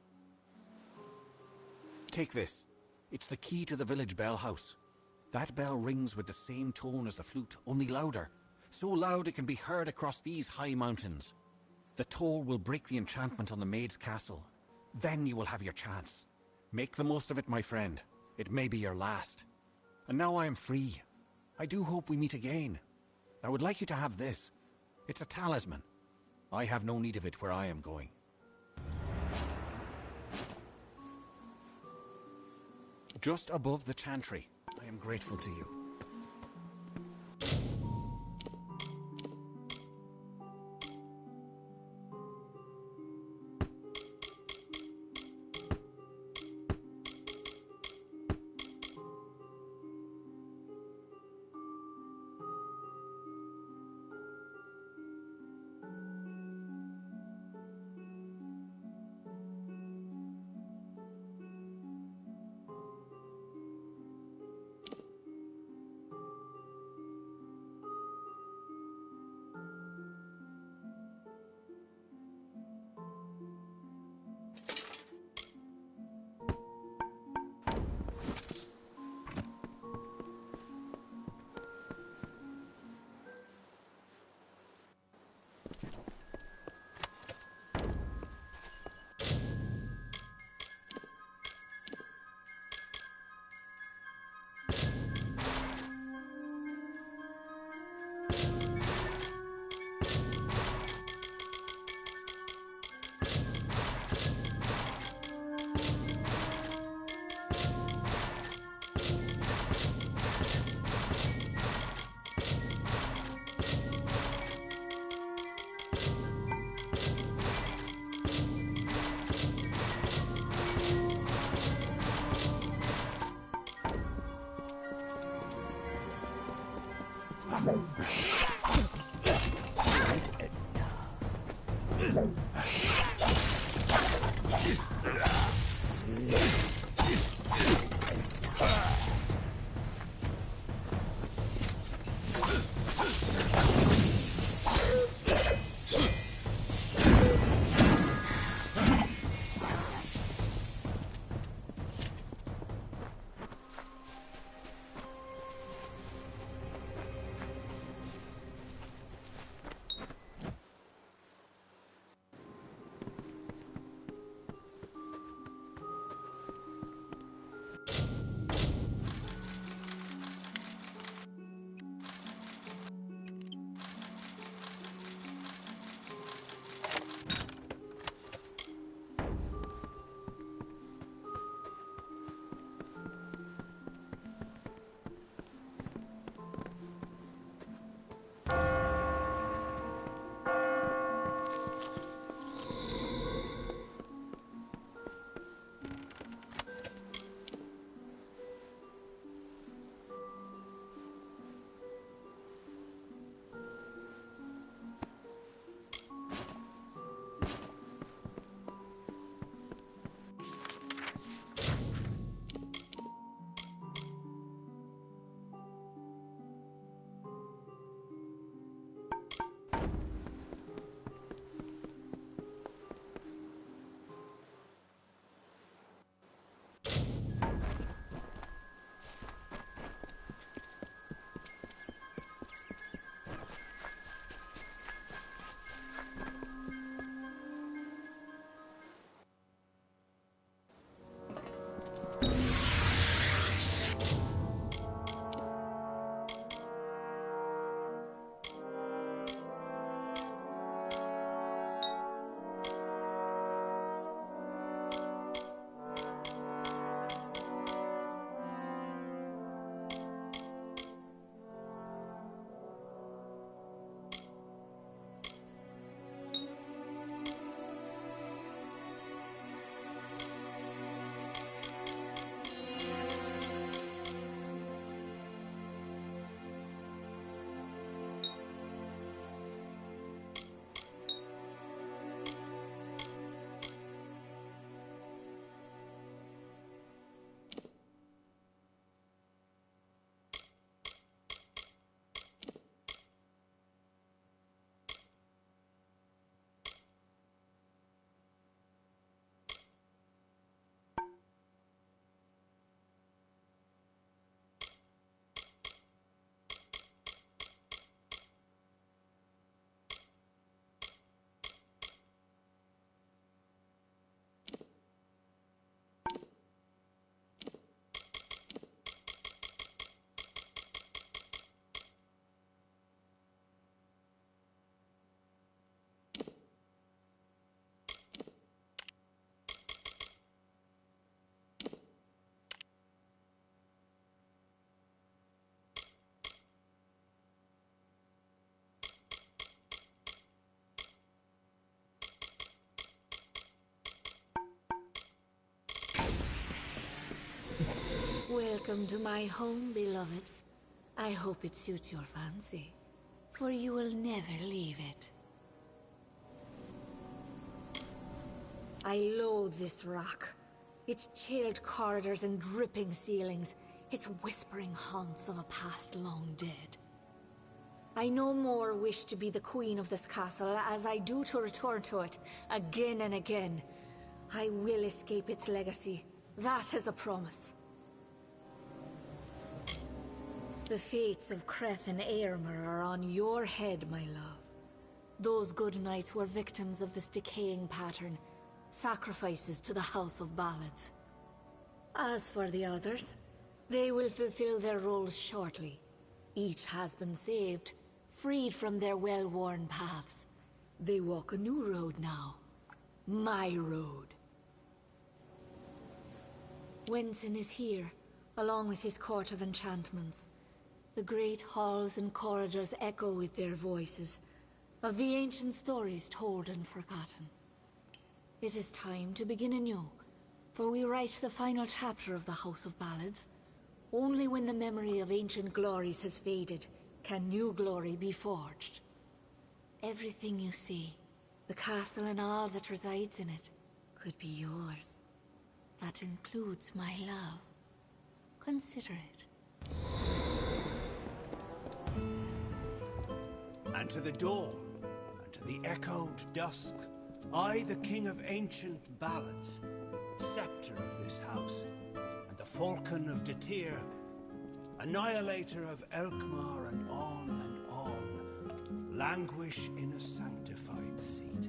Take this. It's the key to the village bell house. That bell rings with the same tone as the flute, only louder. So loud it can be heard across these high mountains. The toll will break the enchantment on the maid's castle. Then you will have your chance. Make the most of it, my friend. It may be your last. And now I am free. I do hope we meet again. I would like you to have this. It's a talisman. I have no need of it where I am going. Just above the chantry. I am grateful to you. Welcome to my home, beloved. I hope it suits your fancy, for you will never leave it. I loathe this rock. Its chilled corridors and dripping ceilings, its whispering haunts of a past long dead. I no more wish to be the queen of this castle as I do to return to it again and again. I will escape its legacy. That is a promise. The fates of Creth and Aermer are on your head, my love. Those good knights were victims of this decaying pattern, sacrifices to the House of Ballads. As for the others, they will fulfill their roles shortly. Each has been saved, freed from their well-worn paths. They walk a new road now. My road. Wenson is here, along with his court of enchantments. The great halls and corridors echo with their voices, of the ancient stories told and forgotten. It is time to begin anew, for we write the final chapter of the House of Ballads. Only when the memory of ancient glories has faded can new glory be forged. Everything you see, the castle and all that resides in it, could be yours. That includes my love. Consider it. And to the dawn, and to the echoed dusk, I, the king of ancient ballads, scepter of this house, and the falcon of Detir, annihilator of Elkmar, and on, languish in a sanctified seat.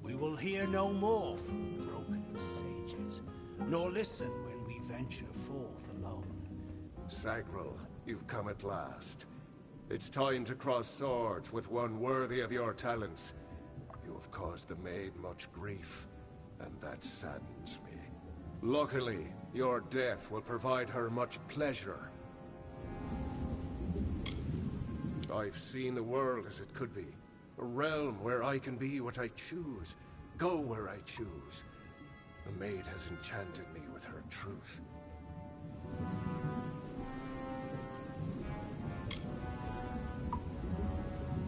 We will hear no more from broken sages, nor listen when we venture forth alone. Sagril, you've come at last. It's time to cross swords with one worthy of your talents. You have caused the maid much grief, and that saddens me. Luckily, your death will provide her much pleasure. I've seen the world as it could be. A realm where I can be what I choose, go where I choose. The maid has enchanted me with her truth.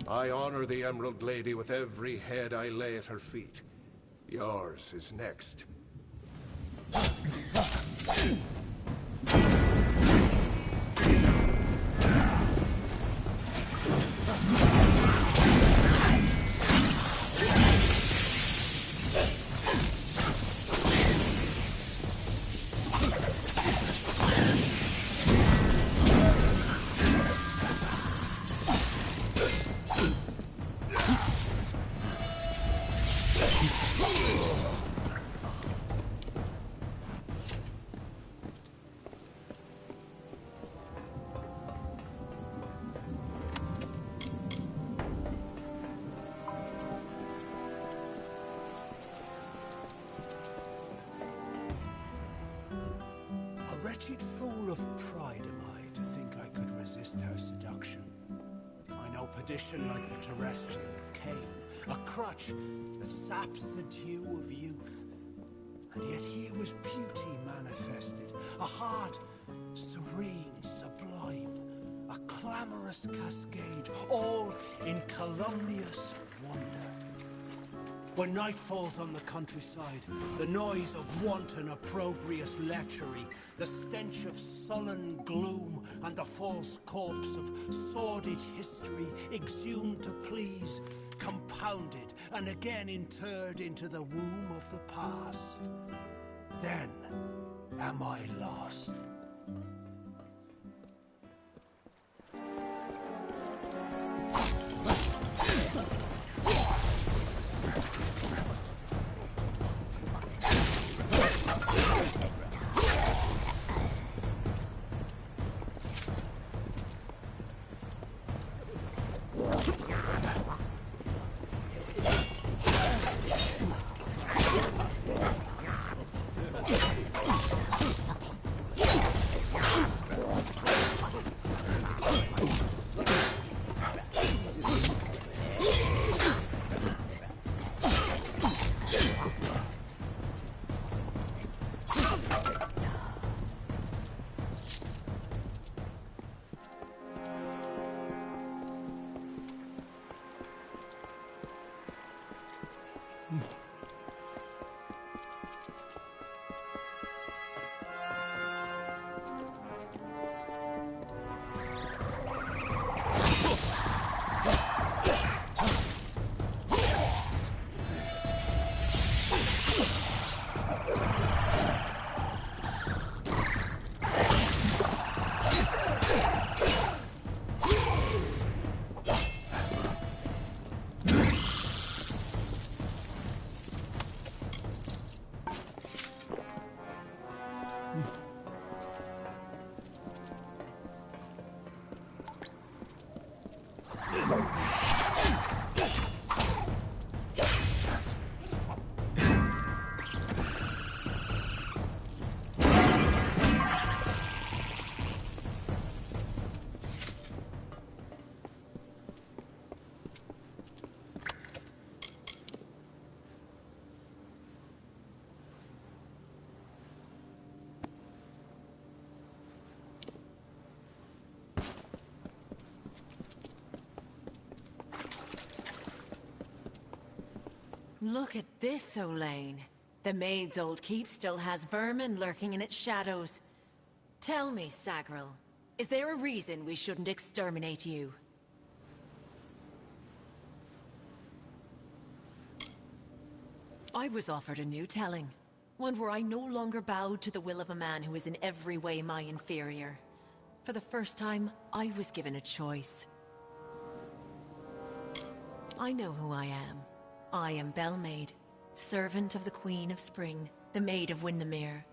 I honor the Emerald Lady with every head I lay at her feet. Yours is next. Wretched fool of pride am I to think I could resist her seduction. I know perdition like the terrestrial cane, a crutch that saps the dew of youth. And yet here was beauty manifested, a heart serene, sublime, a clamorous cascade, all in calumnious wonder. When night falls on the countryside, the noise of wanton opprobrious lechery, the stench of sullen gloom, and the false corpse of sordid history exhumed to please, compounded and again interred into the womb of the past. Then am I lost. Look at this, Olaine. The maid's old keep still has vermin lurking in its shadows. Tell me, Sagril, is there a reason we shouldn't exterminate you? I was offered a new telling. One where I no longer bowed to the will of a man who is in every way my inferior. For the first time, I was given a choice. I know who I am. I am Bellmaid, servant of the Queen of Spring, the Maid of Windermere.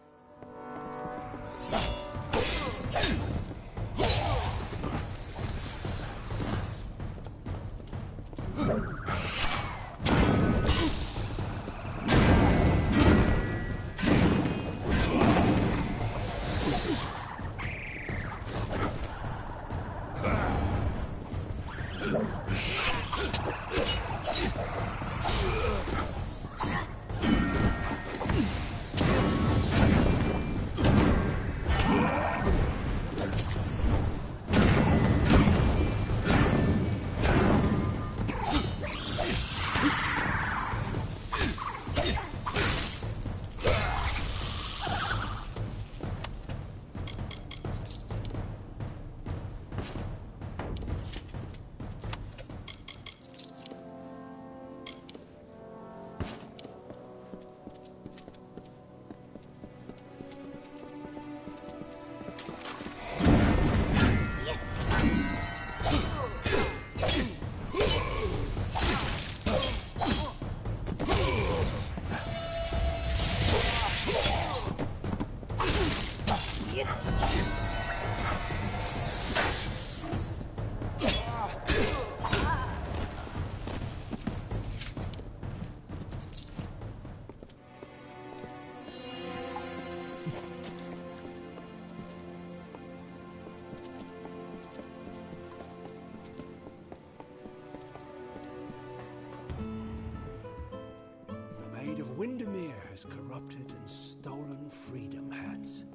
Windermere has corrupted and stolen freedom, Hans.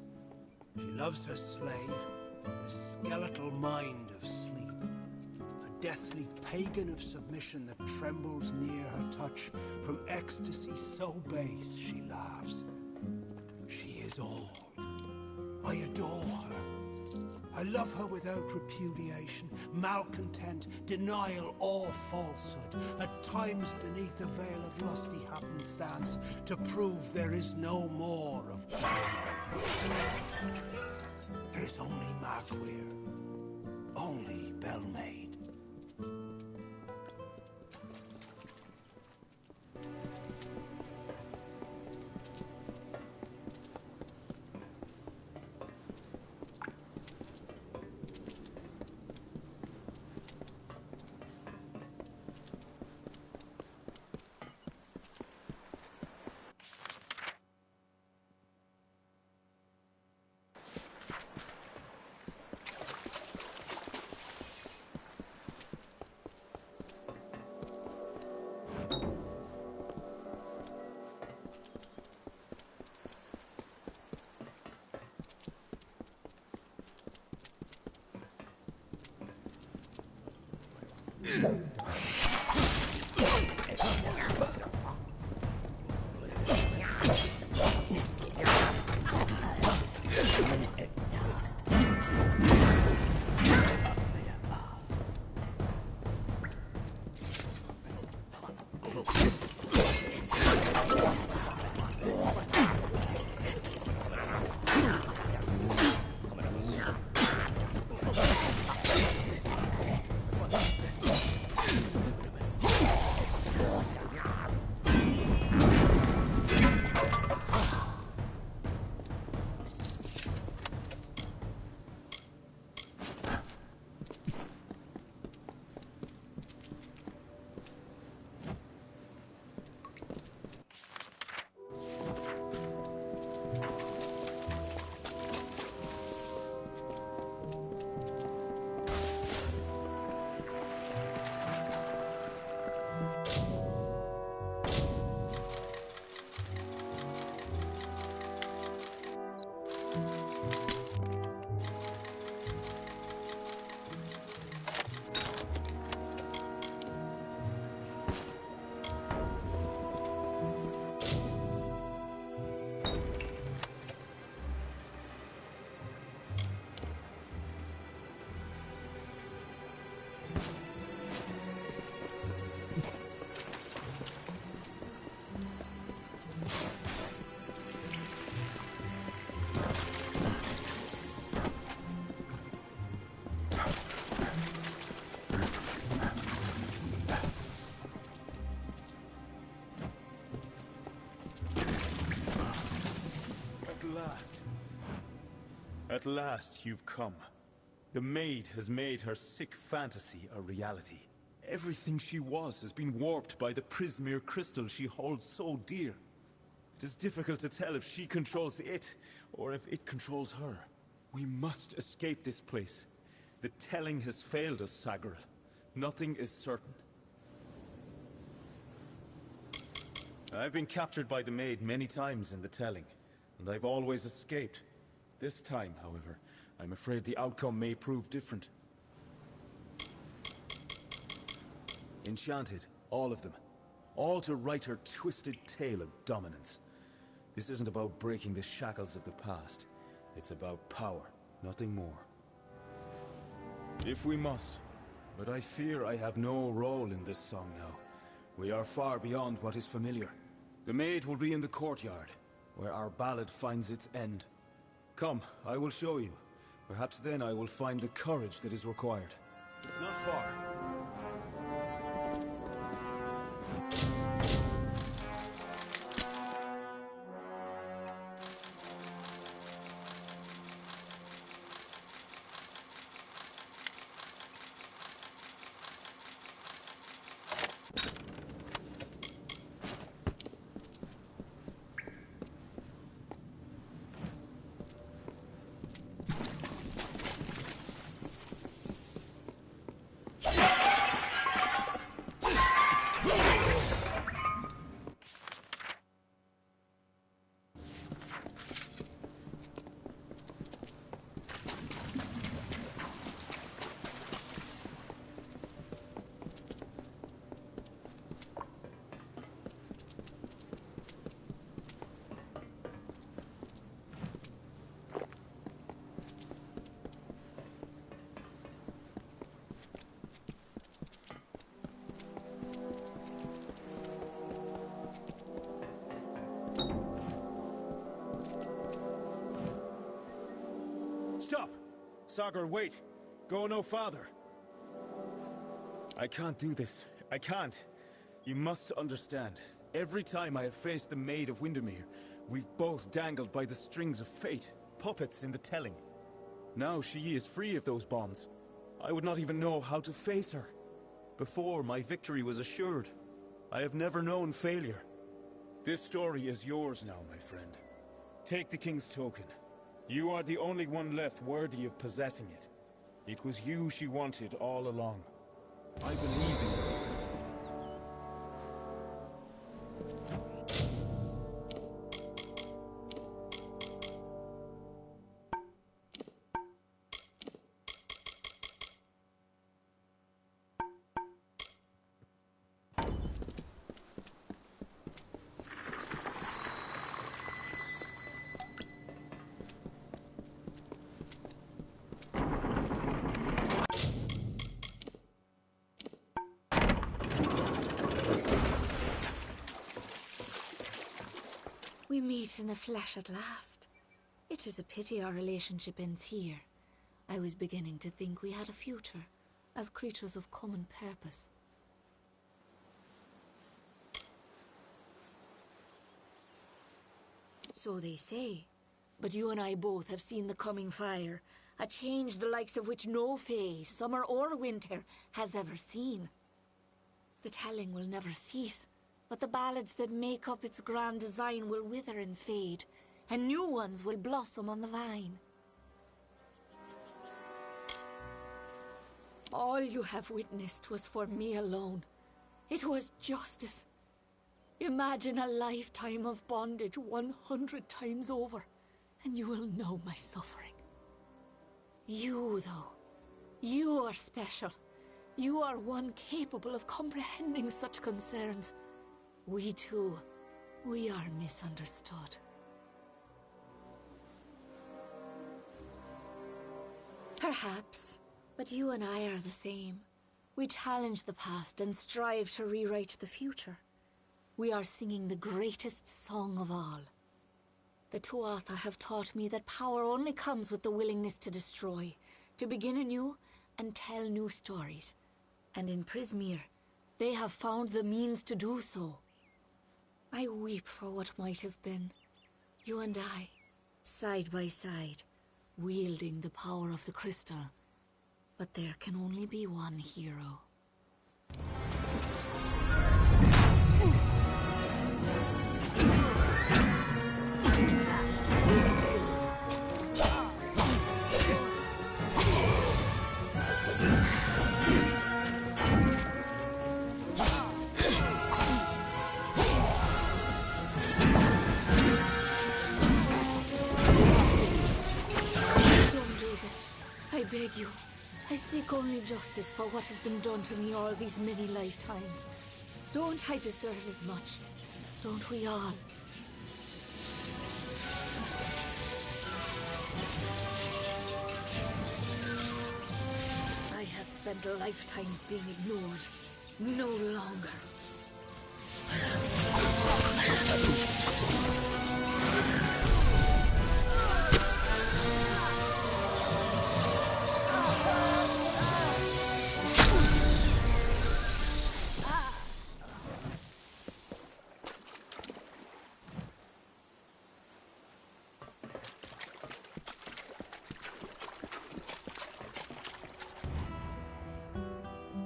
She loves her slave, a skeletal mind of sleep. A deathly pagan of submission that trembles near her touch. From ecstasy so base she laughs. She is all. I adore her. I love her without repudiation, malcontent, denial, or falsehood. At times beneath a veil of lusty happenstance, to prove there is no more of Bellmaid. There is only Markweir, only Bellmaid. last. At last you've come. The maid has made her sick fantasy a reality. Everything she was has been warped by the Prismere crystal she holds so dear. It is difficult to tell if she controls it, or if it controls her. We must escape this place. The telling has failed us, Sagaril. Nothing is certain. I've been captured by the maid many times in the telling, and I've always escaped. This time, however, I'm afraid the outcome may prove different. Enchanted, all of them. All to write her twisted tale of dominance. This isn't about breaking the shackles of the past. It's about power, nothing more. If we must. But I fear I have no role in this song now. We are far beyond what is familiar. The maid will be in the courtyard, where our ballad finds its end. Come, I will show you. Perhaps then I will find the courage that is required. It's not far. Stop! Sagar, wait! Go no farther! I can't do this. I can't. You must understand. Every time I have faced the Maid of Windermere, we've both dangled by the strings of fate, puppets in the telling. Now she is free of those bonds. I would not even know how to face her. Before, my victory was assured. I have never known failure. This story is yours now, my friend. Take the King's token. You are the only one left worthy of possessing it. It was you she wanted all along. I believe in you. We meet in the flesh at last. It is a pity our relationship ends here. I was beginning to think we had a future, as creatures of common purpose. So they say. But you and I both have seen the coming fire, a change the likes of which no fae, summer or winter, has ever seen. The telling will never cease. But the ballads that make up its grand design will wither and fade, and new ones will blossom on the vine. All you have witnessed was for me alone. It was justice. Imagine a lifetime of bondage 100 times over, and you will know my suffering. You, though, you are special. You are one capable of comprehending such concerns. We too, we are misunderstood. Perhaps, but you and I are the same. We challenge the past and strive to rewrite the future. We are singing the greatest song of all. The Tuatha have taught me that power only comes with the willingness to destroy, to begin anew and tell new stories. And in Prismere, they have found the means to do so. I weep for what might have been. You and I, side by side, wielding the power of the crystal. But there can only be one hero. I beg you. I seek only justice for what has been done to me all these many lifetimes. Don't I deserve as much? Don't we all? I have spent lifetimes being ignored. No longer.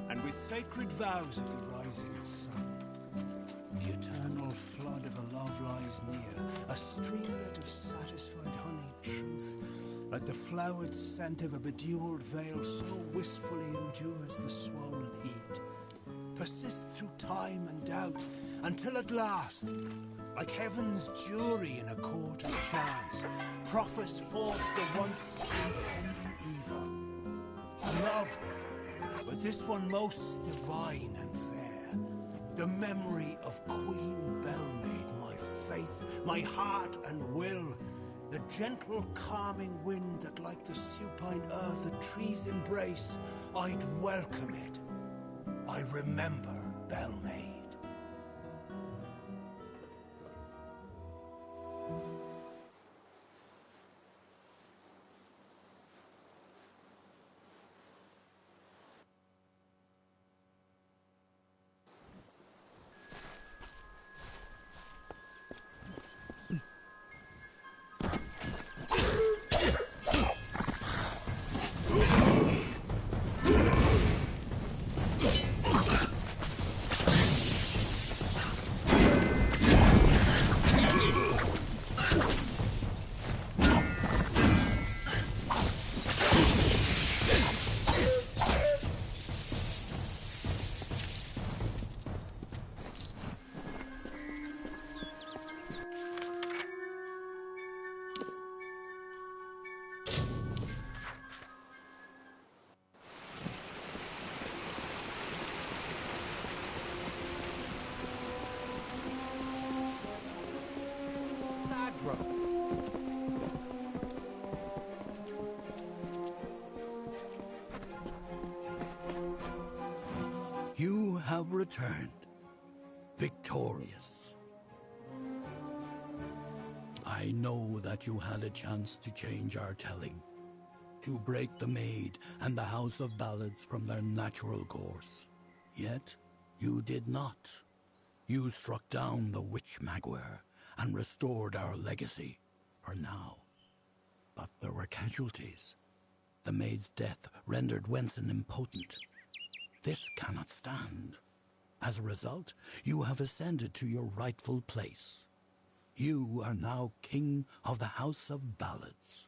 And with sacred vows of the rising sun, the eternal flood of a love lies near, a streamlet of satisfied honeyed truth, like the flowered scent of a bedewed veil, so wistfully endures the swollen heat, persists through time and doubt, until at last, like heaven's jury in a court of chance, proffers forth the once ending evil. A love, but this one most divine and fair, the memory of Queen Belmaid, my faith, my heart and will, the gentle calming wind that like the supine earth a tree's embrace, I'd welcome it. I remember Belmaid. You have returned, victorious. I know that you had a chance to change our telling, to break the Maid and the House of Ballads from their natural course. Yet, you did not. You struck down the Witch Magware and restored our legacy, for now. But there were casualties. The Maid's death rendered Wenson impotent. This cannot stand. As a result, you have ascended to your rightful place. You are now King of the House of Ballads.